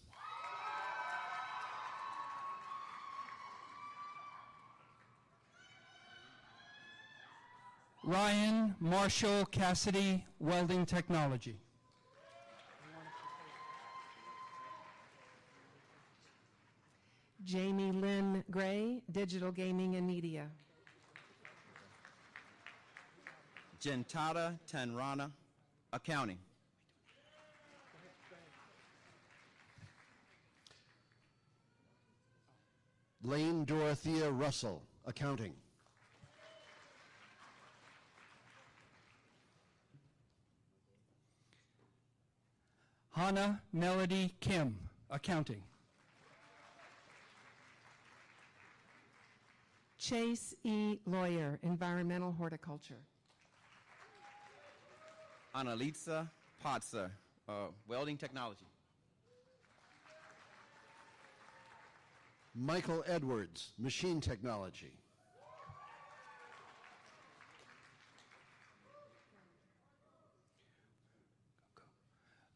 Ryan Marshall Cassidy, Welding Technology. Jamie Lynn Gray, Digital Gaming and Media. Gentata Tanrana, Accounting. Lane Dorothea Russell, Accounting. Hannah Melody Kim, Accounting. Chase E. Lawyer, Environmental Horticulture. Annalisa Potzer, Welding Technology. Michael Edwards, Machine Technology.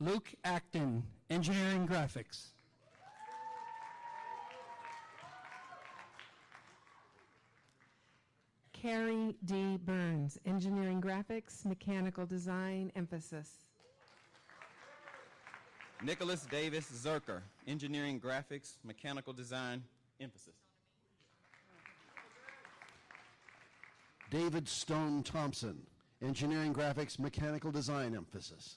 Luke Acton, Engineering Graphics. Carrie D. Burns, Engineering Graphics, Mechanical Design, Emphasis. Nicholas Davis Zerker, Engineering Graphics, Mechanical Design, Emphasis. David Stone Thompson, Engineering Graphics, Mechanical Design, Emphasis.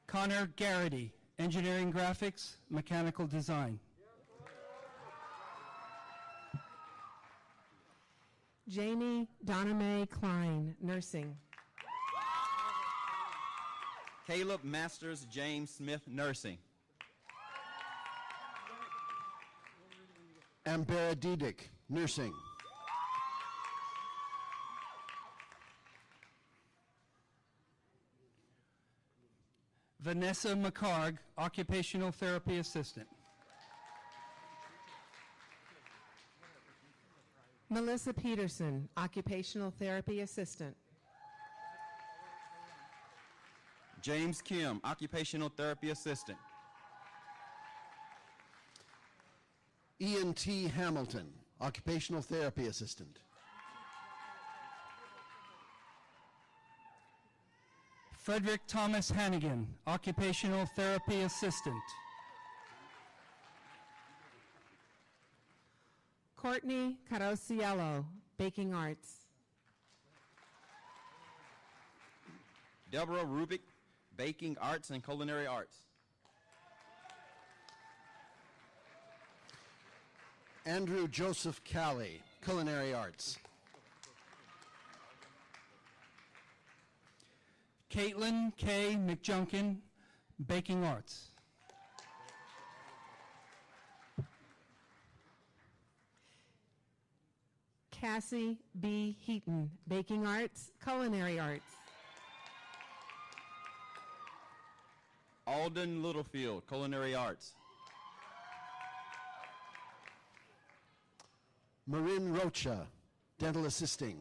Connor Garrity, Engineering Graphics, Mechanical Design. Jamie Doname Klein, Nursing. Caleb Masters James Smith, Nursing. Ambera Didick, Nursing. Vanessa McCarg, Occupational Therapy Assistant. Melissa Peterson, Occupational Therapy Assistant. James Kim, Occupational Therapy Assistant. Ian T. Hamilton, Occupational Therapy Assistant. Frederick Thomas Hannigan, Occupational Therapy Assistant. Courtney Carosiello, Baking Arts. Deborah Rubik, Baking Arts and Culinary Arts. Andrew Joseph Calley, Culinary Arts. Caitlin K. McJunkin, Baking Arts. Cassie B. Heaton, Baking Arts, Culinary Arts. Alden Littlefield, Culinary Arts. Marin Rocha, Dental Assisting.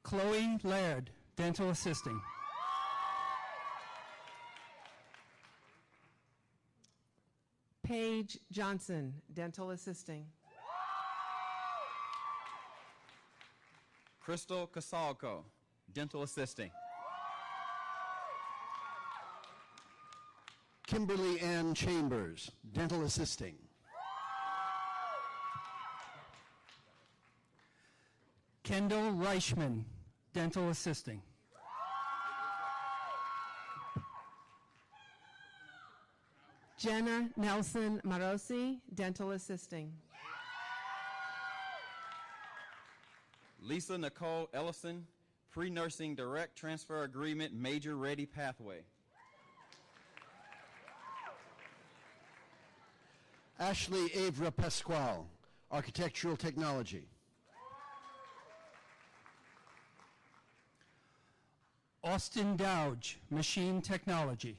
Chloe Laird, Dental Assisting. Paige Johnson, Dental Assisting. Crystal Casalco, Dental Assisting. Kimberly Ann Chambers, Dental Assisting. Kendall Reichman, Dental Assisting. Jenna Nelson Marosi, Dental Assisting. Lisa Nicole Ellison, Pre-Nursing Direct Transfer Agreement, Major Ready Pathway. Ashley Avra Pasquale, Architectural Technology. Austin Dowge, Machine Technology.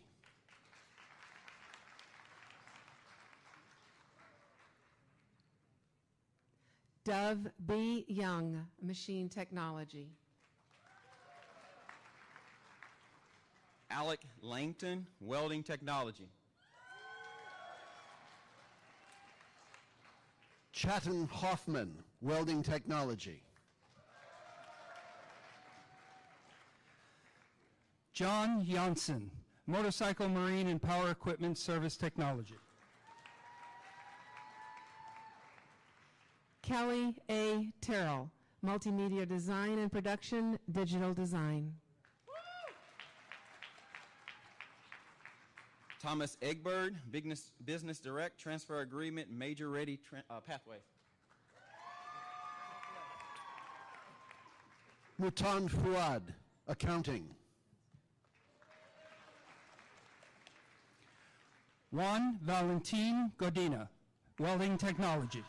Dove B. Young, Machine Technology. Alec Langton, Welding Technology. Chatton Hoffman, Welding Technology. John Janssen, Motorcycle, Marine, and Power Equipment Service Technology. Kelly A. Terrell, Multimedia Design and Production, Digital Design. Thomas Egbert, Business Direct Transfer Agreement, Major Ready Pathway. Mutan Fuad, Accounting. Juan Valentin Godina, Welding Technology.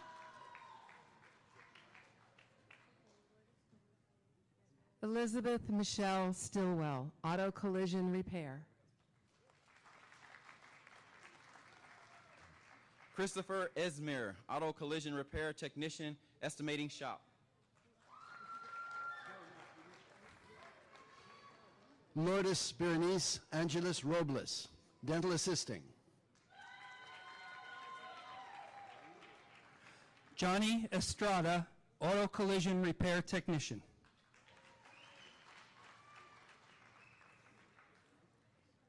Elizabeth Michelle Stillwell, Auto Collision Repair. Christopher Esmir, Auto Collision Repair Technician, Estimating Shop. Lourdes Berenice Angeles Robles, Dental Assisting. Johnny Estrada, Auto Collision Repair Technician.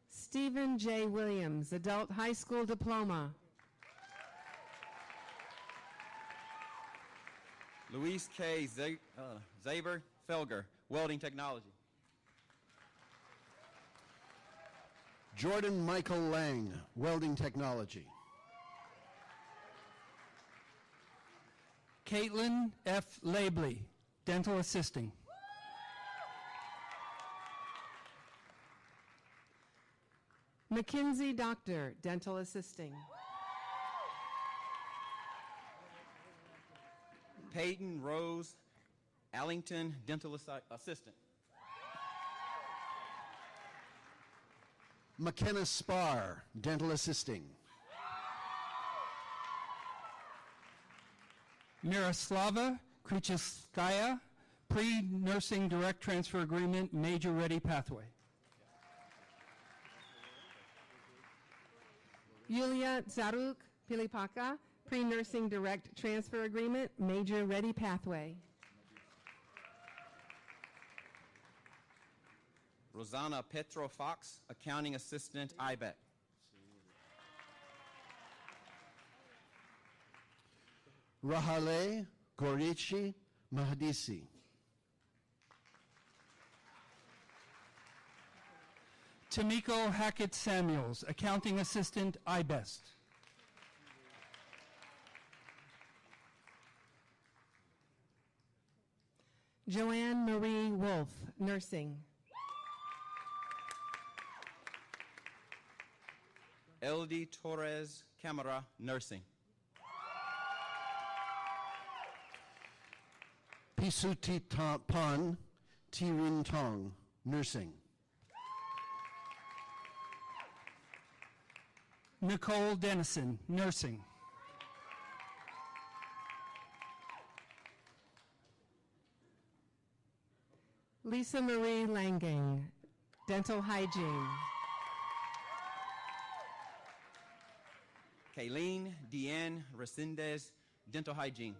Stephen J. Williams, Adult High School Diploma. Luis K. Zaber Felger, Welding Technology. Jordan Michael Lang, Welding Technology. Caitlin F. Labley, Dental Assisting. Mackenzie Doctor, Dental Assisting. Peyton Rose Allington, Dental Assistant. McKenna Spar, Dental Assisting. Miroslava Kricheskaya, Pre-Nursing Direct Transfer Agreement, Major Ready Pathway. Yulia Zaruk Pilipaka, Pre-Nursing Direct Transfer Agreement, Major Ready Pathway. Rosanna Petro Fox, Accounting Assistant, IBEC. Rahale Gorichi Mahadisi. Tamiko Hackett Samuels, Accounting Assistant, IBEST. Joanne Marie Wolf, Nursing. LD Torres Camara, Nursing. Pisuti Pan Tirin Tong, Nursing. Nicole Dennison, nursing. Lisa Marie Langang, dental hygiene. Kayleen Deanne Resendez, dental hygiene.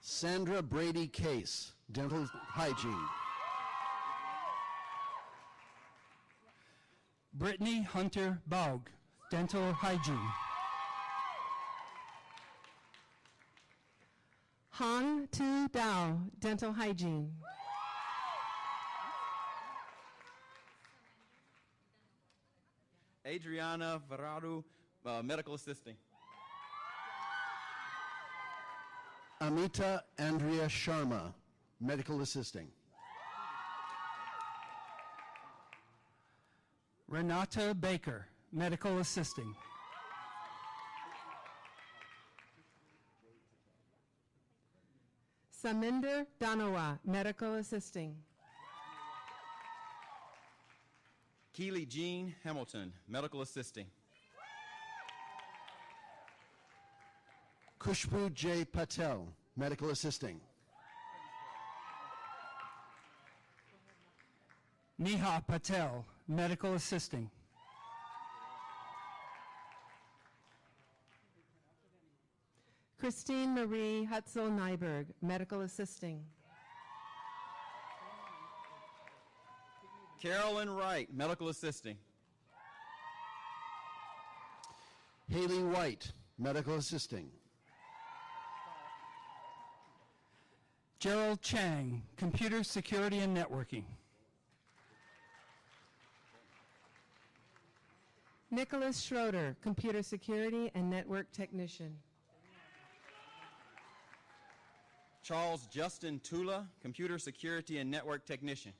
Sandra Brady Case, dental hygiene. Brittany Hunter Baug, dental hygiene. Han Tu Dao, dental hygiene. Adriana Varadu, medical assisting. Amita Andrea Sharma, medical assisting. Renata Baker, medical assisting. Saminder Danawa, medical assisting. Keely Jean Hamilton, medical assisting. Kushbu J. Patel, medical assisting. Neha Patel, medical assisting. Christine Marie Hutzel Nyberg, medical assisting. Carolyn Wright, medical assisting. Haley White, medical assisting. Gerald Chang, computer security and networking. Nicholas Schroeder, computer security and network technician. Charles Justin Tula, computer security and network technician.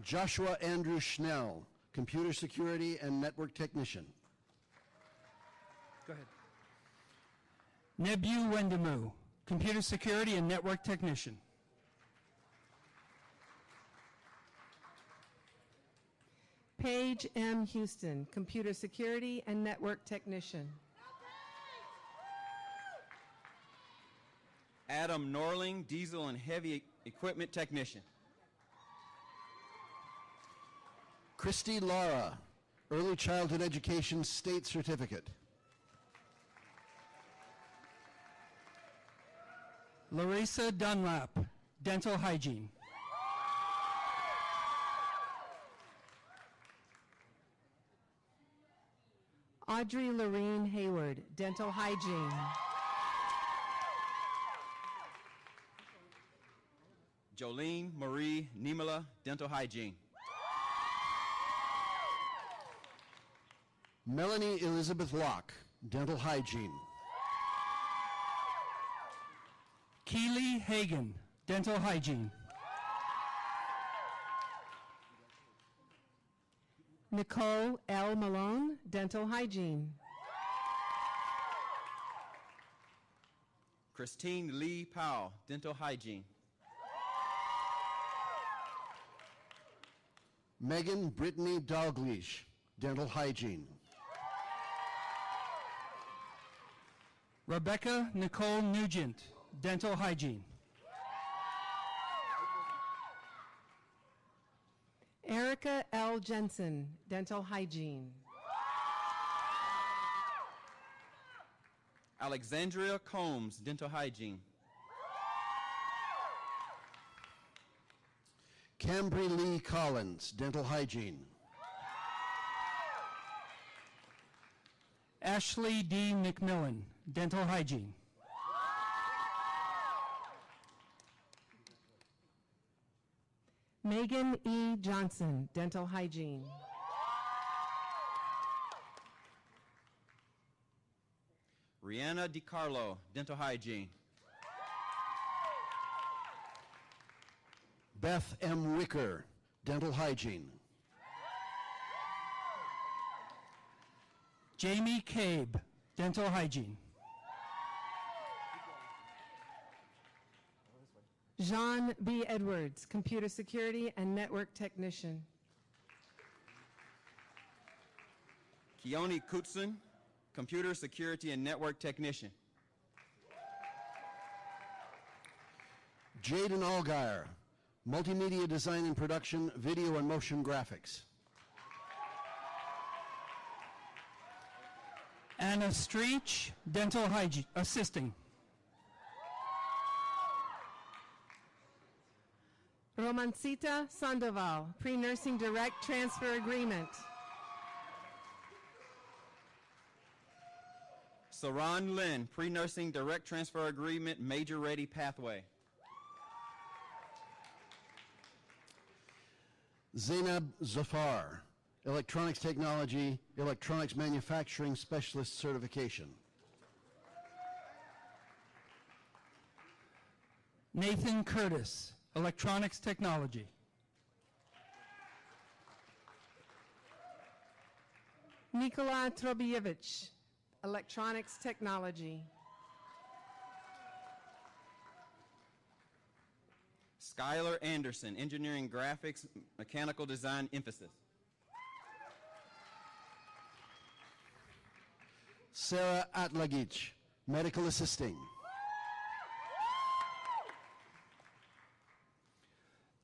Joshua Andrew Schnell, computer security and network technician. Go ahead. Nebu Wendamu, computer security and network technician. Paige M. Houston, computer security and network technician. Adam Norling, diesel and heavy equipment technician. Christy Lara, early childhood education state certificate. Larissa Dunlap, dental hygiene. Audrey Lorene Hayward, dental hygiene. Jolene Marie Nimala, dental hygiene. Melanie Elizabeth Locke, dental hygiene. Keely Hagan, dental hygiene. Nicole L. Malone, dental hygiene. Christine Lee Powell, dental hygiene. Megan Brittany Dalgleish, dental hygiene. Rebecca Nicole Nugent, dental hygiene. Erica L. Jensen, dental hygiene. Alexandria Combs, dental hygiene. Cambry Lee Collins, dental hygiene. Ashley D. McMillan, dental hygiene. Megan E. Johnson, dental hygiene. Rihanna DiCarlo, dental hygiene. Beth M. Wicker, dental hygiene. Jamie Cabe, dental hygiene. Jean B. Edwards, Computer Security and Network Technician. Keone Kutson, Computer Security and Network Technician. Jaden Allgaier, Multimedia Design and Production, Video and Motion Graphics. Anna Streech, Dental Hygiene, Assisting. Romancita Sandoval, Pre-Nursing Direct Transfer Agreement. Saran Lin, Pre-Nursing Direct Transfer Agreement, Major Ready Pathway. Zainab Zafar, Electronics Technology, Electronics Manufacturing Specialist Certification. Nathan Curtis, Electronics Technology. Nikola Trobievich, Electronics Technology. Skylar Anderson, Engineering Graphics, Mechanical Design Emphasis. Sarah Atlagich, Medical Assisting.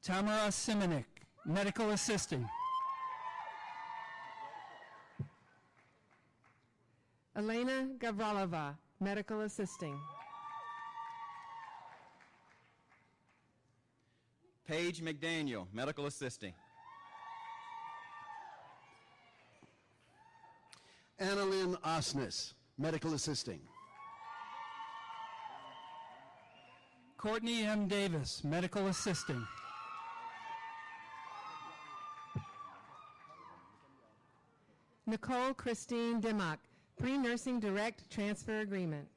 Tamara Simonik, Medical Assisting. Elena Gavralova, Medical Assisting. Paige McDaniel, Medical Assisting. Annalyn Osnes, Medical Assisting. Courtney M. Davis, Medical Assisting. Nicole Christine Dimmock, Pre-Nursing Direct Transfer Agreement.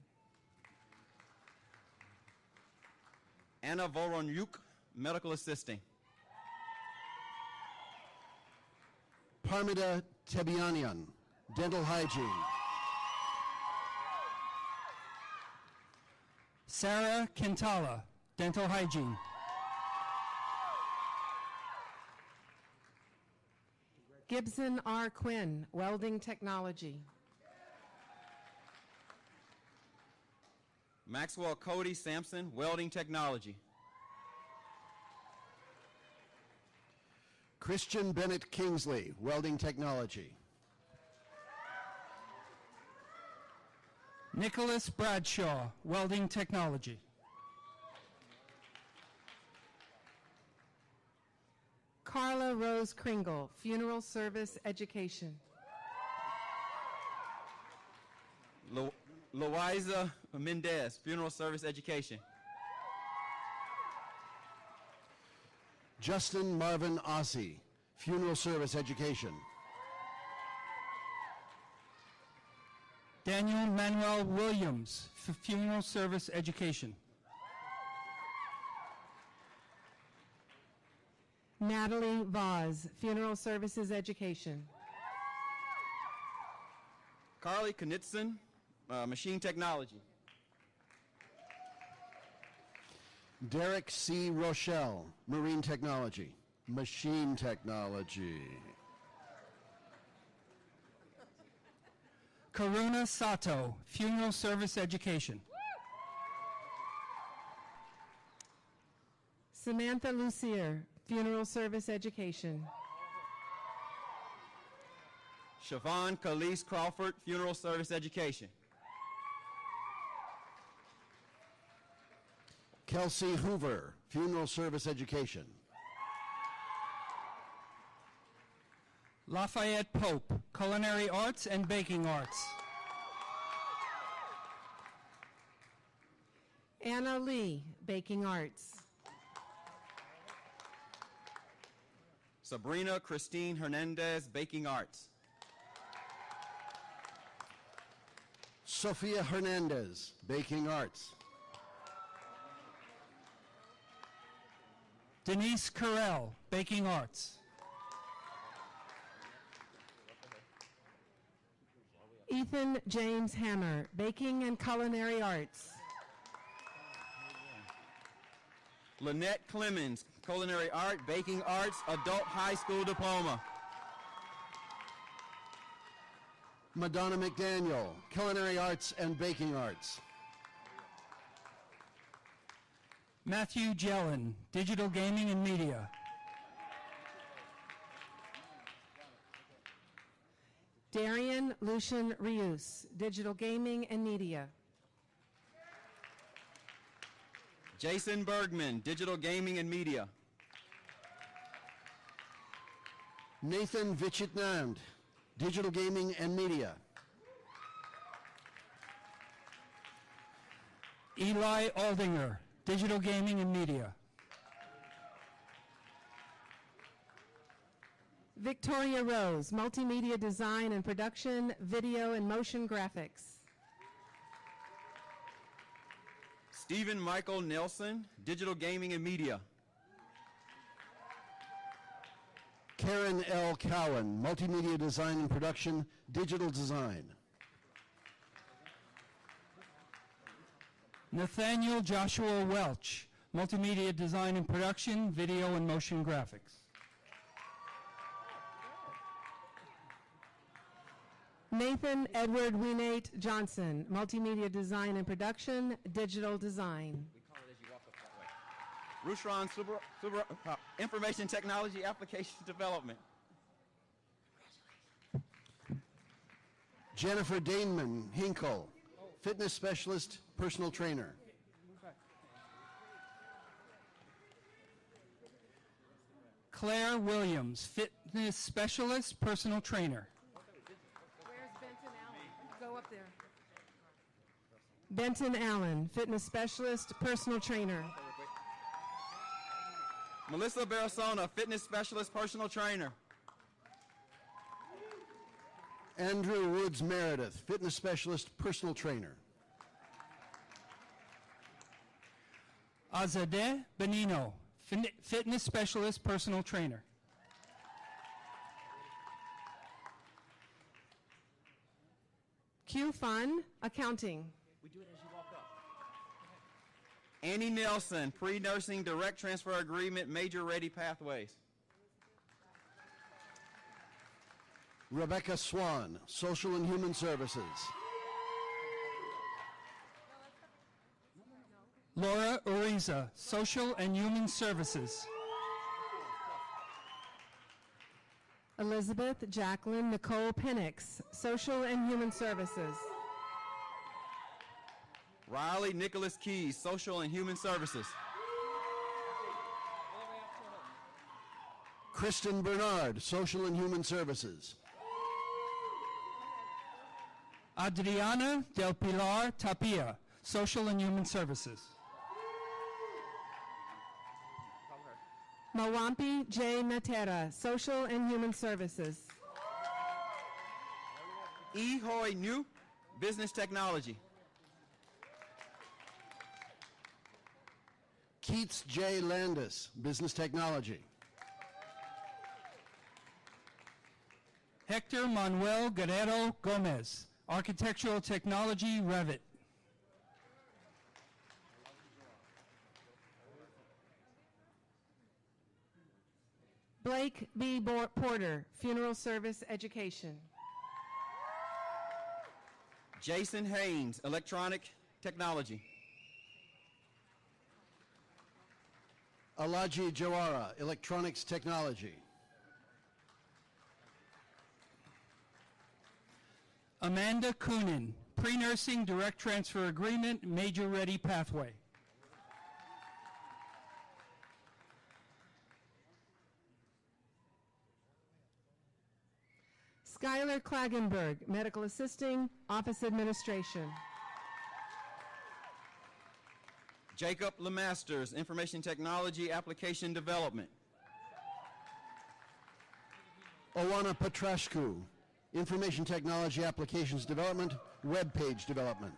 Anna Voronyuk, Medical Assisting. Parmida Tebianian, Dental Hygiene. Sarah Quintala, Dental Hygiene. Gibson R. Quinn, Welding Technology. Maxwell Cody Sampson, Welding Technology. Christian Bennett Kingsley, Welding Technology. Nicholas Bradshaw, Welding Technology. Carla Rose Kringle, Funeral Service Education. Loiza Mendez, Funeral Service Education. Justin Marvin Ossie, Funeral Service Education. Daniel Manuel Williams, Funeral Service Education. Natalie Voz, Funeral Services Education. Carly Knudsen, Machine Technology. Derek C. Rochelle, Marine Technology. Machine Technology. Karuna Sato, Funeral Service Education. Samantha Lucier, Funeral Service Education. Siobhan Khalees Crawford, Funeral Service Education. Kelsey Hoover, Funeral Service Education. Lafayette Pope, Culinary Arts and Baking Arts. Anna Lee, Baking Arts. Sabrina Christine Hernandez, Baking Arts. Sophia Hernandez, Baking Arts. Denise Carell, Baking Arts. Ethan James Hammer, Baking and Culinary Arts. Lynette Clemens, Culinary Art, Baking Arts, Adult High School Diploma. Madonna McDaniel, Culinary Arts and Baking Arts. Matthew Jellin, Digital Gaming and Media. Darian Lucian Rius, Digital Gaming and Media. Jason Bergman, Digital Gaming and Media. Nathan Vichitnand, Digital Gaming and Media. Eli Aldinger, Digital Gaming and Media. Victoria Rose, Multimedia Design and Production, Video and Motion Graphics. Stephen Michael Nelson, Digital Gaming and Media. Karen L. Cowan, Multimedia Design and Production, Digital Design. Nathaniel Joshua Welch, Multimedia Design and Production, Video and Motion Graphics. Nathan Edward Wienate Johnson, Multimedia Design and Production, Digital Design. We call it as you walk up that way. Rushron Information Technology Application Development. Jennifer Daneman Hinkle, Fitness Specialist, Personal Trainer. Claire Williams, Fitness Specialist, Personal Trainer. Where's Benton Allen? Go up there. Benton Allen, Fitness Specialist, Personal Trainer. Melissa Barasona, Fitness Specialist, Personal Trainer. Andrew Woods Meredith, Fitness Specialist, Personal Trainer. Azadeh Benino, Fitness Specialist, Personal Trainer. Q Fun, Accounting. We do it as you walk up. Annie Nelson, Pre-Nursing Direct Transfer Agreement, Major Ready Pathways. Rebecca Swan, Social and Human Services. Laura Uriza, Social and Human Services. Elizabeth Jacqueline Nicole Penix, Social and Human Services. Riley Nicholas Keys, Social and Human Services. Kristen Bernard, Social and Human Services. Adriana Del Pilar Tapia, Social and Human Services. Mawampi J. Matera, Social and Human Services. E. Hoy New, Business Technology. Keats J. Landis, Business Technology. Hector Manuel Guerrero Gomez, Architectural Technology, Revit. Blake B. Porter, Funeral Service Education. Jason Haynes, Electronic Technology. Alaji Jawara, Electronics Technology. Amanda Coonan, Pre-Nursing Direct Transfer Agreement, Major Ready Pathway. Skylar Klagenberg, Medical Assisting, Office Administration. Jacob Lemasters, Information Technology Application Development. Owana Petrashku, Information Technology Applications Development, Web Page Development.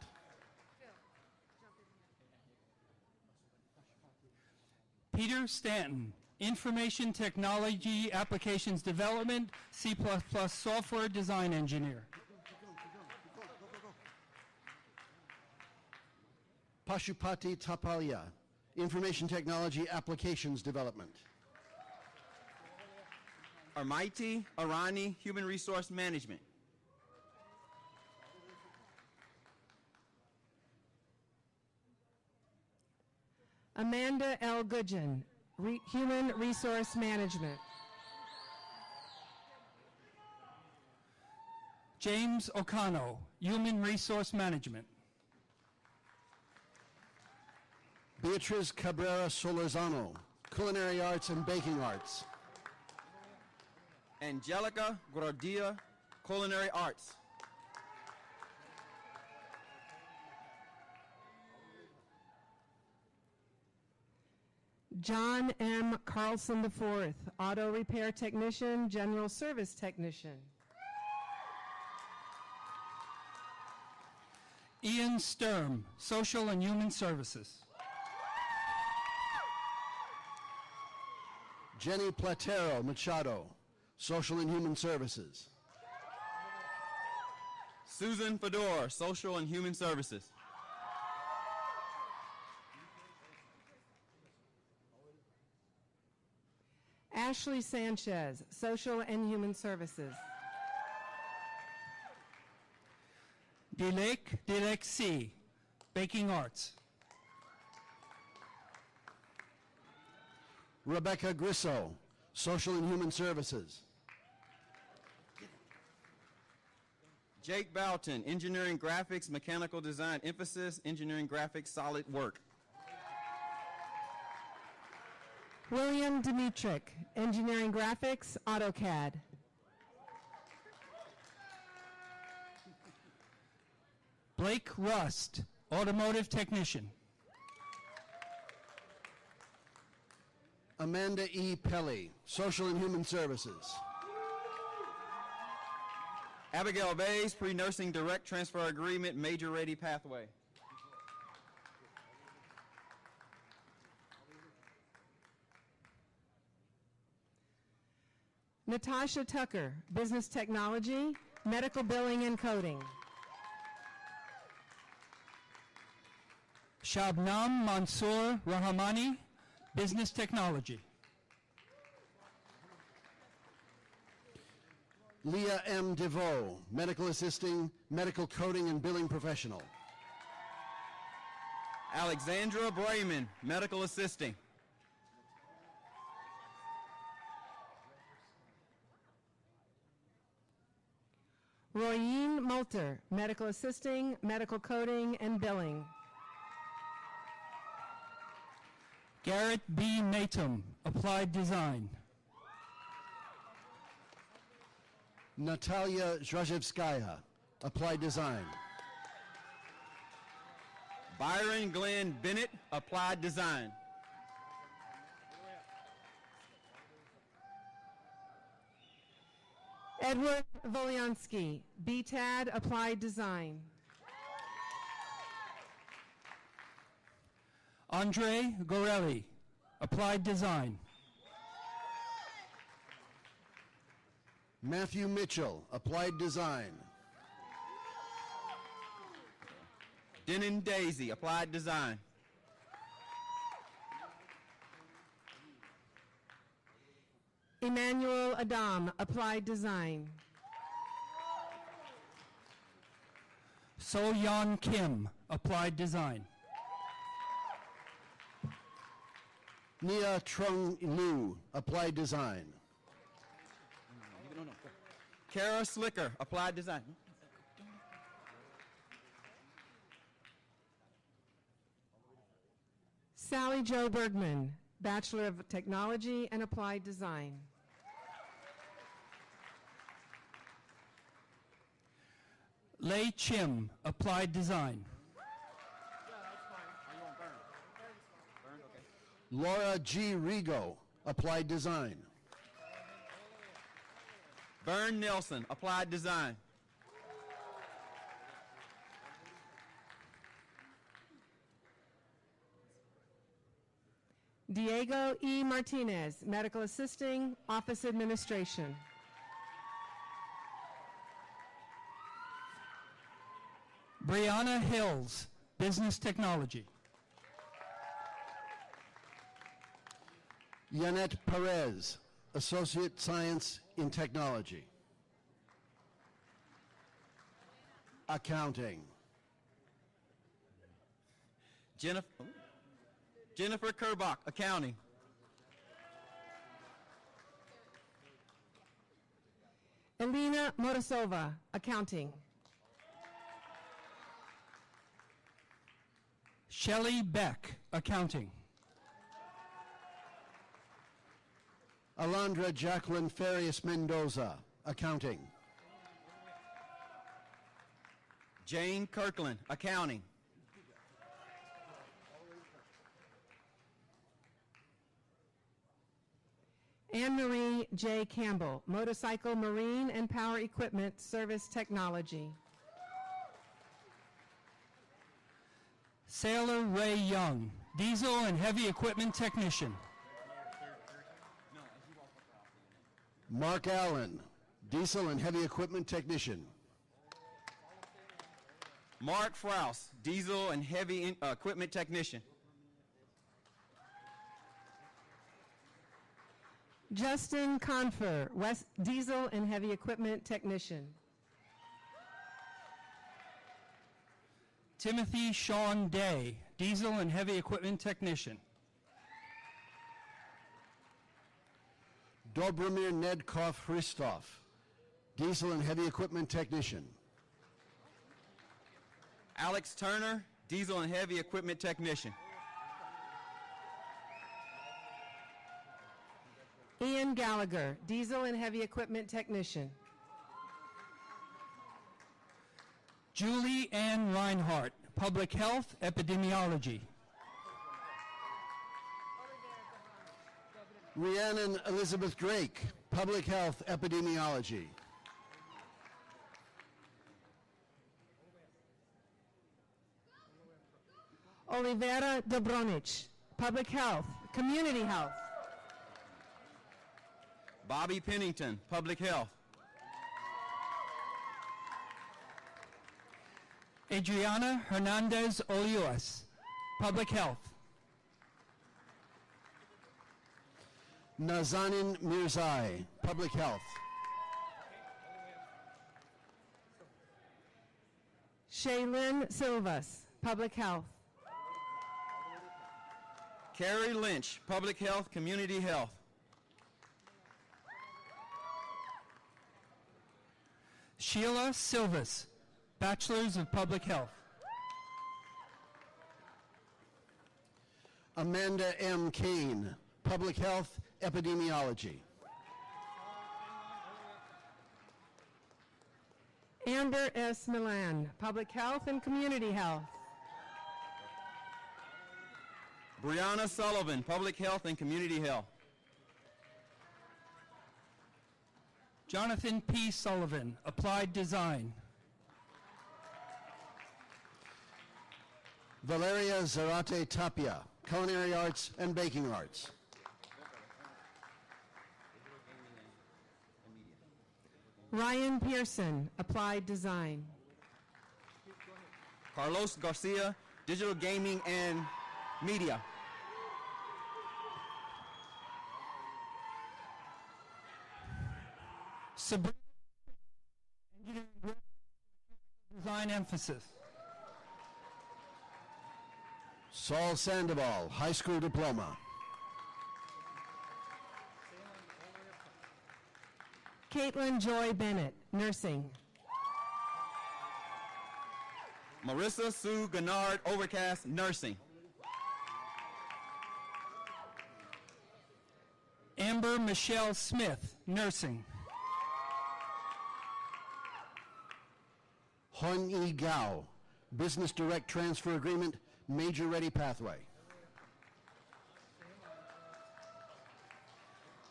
Peter Stanton, Information Technology Applications Development, C++ Software Design Engineer. Pashupati Tapalia, Information Technology Applications Development. Armaiti Arani, Human Resource Management. Amanda L. Goodgen, Human Resource Management. James Ocano, Human Resource Management. Beatriz Cabrera Solorzano, Culinary Arts and Baking Arts. Angelica Guardia, Culinary Arts. John M. Carlson IV, Auto Repair Technician, General Service Technician. Ian Sturm, Social and Human Services. Jenny Platero Machado, Social and Human Services. Susan Fedor, Social and Human Services. Ashley Sanchez, Social and Human Services. Dilek C, Baking Arts. Rebecca Grisso, Social and Human Services. Jake Boughton, Engineering Graphics, Mechanical Design Emphasis, Engineering Graphics, Solid Work. William Dimitrick, Engineering Graphics, AutoCAD. Blake Rust, Automotive Technician. Amanda E. Pelly, Social and Human Services. Abigail Bays, Pre-Nursing Direct Transfer Agreement, Major Ready Pathway. Natasha Tucker, Business Technology, Medical Billing and Coding. Shabnam Mansoor Rahmani, Business Technology. Leah M. DeVoe, Medical Assisting, Medical Coding and Billing Professional. Alexandra Brayman, Medical Assisting. Royeen Moulter, Medical Assisting, Medical Coding and Billing. Garrett B. Matum, Applied Design. Natalia Zhazhevskaya, Applied Design. Byron Glenn Bennett, Applied Design. Edward Volyansky, BTAD, Applied Design. Andre Gorelli, Applied Design. Matthew Mitchell, Applied Design. Denon Daisy, Applied Design. Emmanuel Adam, Applied Design. So Yan Kim, Applied Design. Nia Trung Liu, Applied Design. Kara Slicker, Applied Design. Sally Jo Bergman, Bachelor of Technology and Applied Design. Lei Chim, Applied Design. Laura G. Rigo, Applied Design. Vern Nelson, Applied Design. Diego E. Martinez, Medical Assisting, Office Administration. Brianna Hills, Business Technology. Yanette Perez, Associate Science in Technology. Accounting. Jennifer Kerbach, Accounting. Elena Morosova, Accounting. Shelley Beck, Accounting. Alondra Jacqueline Farias Mendoza, Accounting. Jane Kirkland, Accounting. Anne-Marie J. Campbell, Motorcycle, Marine, and Power Equipment Service Technology. Sailor Ray Young, Diesel and Heavy Equipment Technician. Mark Allen, Diesel and Heavy Equipment Technician. Mark Frouse, Diesel and Heavy Equipment Technician. Justin Confer, West Diesel and Heavy Equipment Technician. Timothy Sean Day, Diesel and Heavy Equipment Technician. Dobromir Nedkov Hristov, Diesel and Heavy Equipment Technician. Alex Turner, Diesel and Heavy Equipment Technician. Ian Gallagher, Diesel and Heavy Equipment Technician. Julie Ann Reinhardt, Public Health Epidemiology. Rhiannon Elizabeth Drake, Public Health Epidemiology. Olivera Dobronic, Public Health, Community Health. Bobby Pennington, Public Health. Adriana Hernandez Oliuas, Public Health. Nazanin Mirzai, Public Health. Shaylin Silvas, Public Health. Carrie Lynch, Public Health, Community Health. Sheila Silvas, Bachelors of Public Health. Amanda M. Kane, Public Health Epidemiology. Amber S. Milan, Public Health and Community Health. Brianna Sullivan, Public Health and Community Health. Jonathan P. Sullivan, Applied Design. Valeria Zarate Tapia, Culinary Arts and Baking Arts. Ryan Pearson, Applied Design. Carlos Garcia, Digital Gaming and Media. Sabrina, Engineering Design Emphasis. Saul Sandoval, High School Diploma. Caitlin Joy Bennett, Nursing. Marissa Sue Gennard, Overcast, Nursing. Amber Michelle Smith, Nursing. Hon Yi Gao, Business Direct Transfer Agreement, Major Ready Pathway.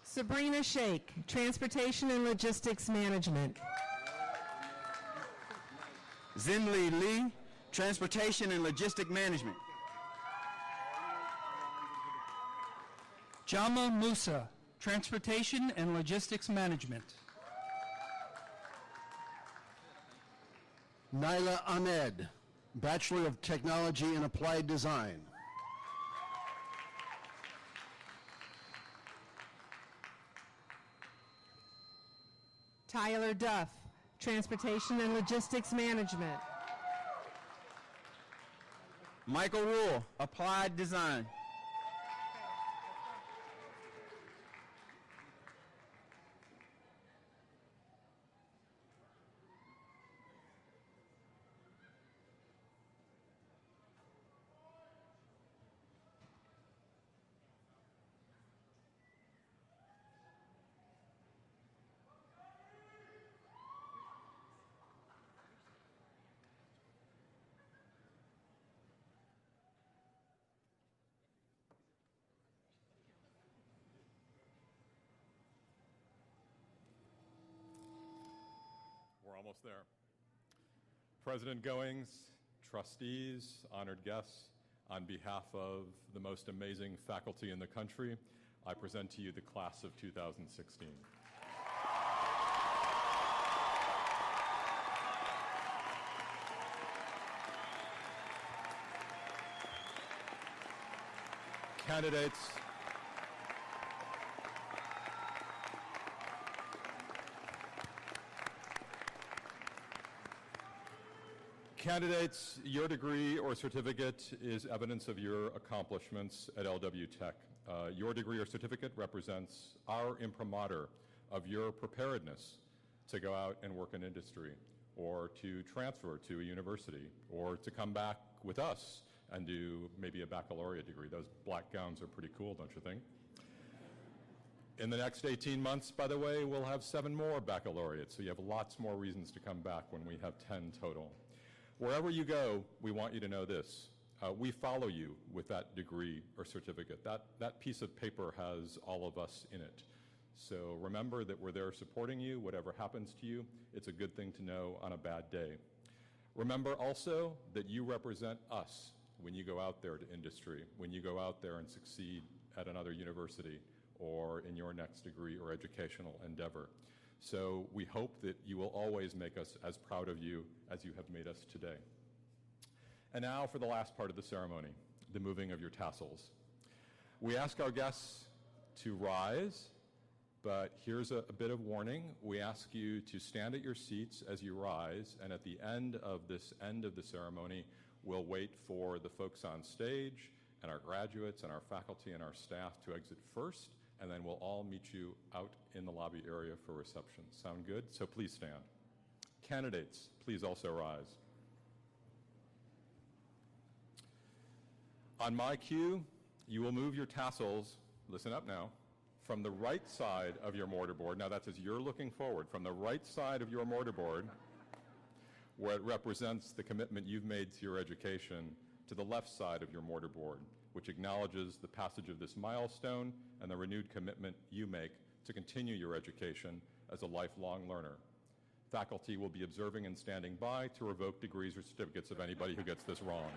Sabrina Shake, Transportation and Logistics Management. Zinli Lee, Transportation and Logistic Management. Jama Musa, Transportation and Logistics Management. Naila Ahmed, Bachelor of Technology in Applied Design. Tyler Duff, Transportation and Logistics Management. Michael Rule, Applied Design. We're almost there. President Goings, trustees, honored guests, on behalf of the most amazing faculty in the country, I present to you the class of 2016. Candidates, your degree or certificate is evidence of your accomplishments at LWTech. Your degree or certificate represents our imprimatur of your preparedness to go out and work in industry, or to transfer to a university, or to come back with us and do maybe a baccalaureate degree. Those black gowns are pretty cool, don't you think? In the next 18 months, by the way, we'll have 7 more baccalaureates, so you have lots more reasons to come back when we have 10 total. Wherever you go, we want you to know this. We follow you with that degree or certificate. That piece of paper has all of us in it. So remember that we're there supporting you. Whatever happens to you, it's a good thing to know on a bad day. Remember also that you represent us when you go out there to industry, when you go out there and succeed at another university or in your next degree or educational endeavor. So we hope that you will always make us as proud of you as you have made us today. And now for the last part of the ceremony, the moving of your tassels. We ask our guests to rise, but here's a bit of warning. We ask you to stand at your seats as you rise, and at the end of the ceremony, we'll wait for the folks on stage and our graduates and our faculty and our staff to exit first, and then we'll all meet you out in the lobby area for reception. Sound good? So please stand. Candidates, please also rise. On my cue, you will move your tassels, listen up now, from the right side of your mortarboard. Now that's as you're looking forward, from the right side of your mortarboard, where it represents the commitment you've made to your education, to the left side of your mortarboard, which acknowledges the passage of this milestone and the renewed commitment you make to continue your education as a lifelong learner. Faculty will be observing and standing by to revoke degrees or certificates of anybody who gets this wrong.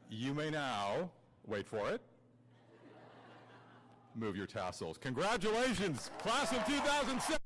You may now, wait for it, move your tassels. Congratulations, class of 2006.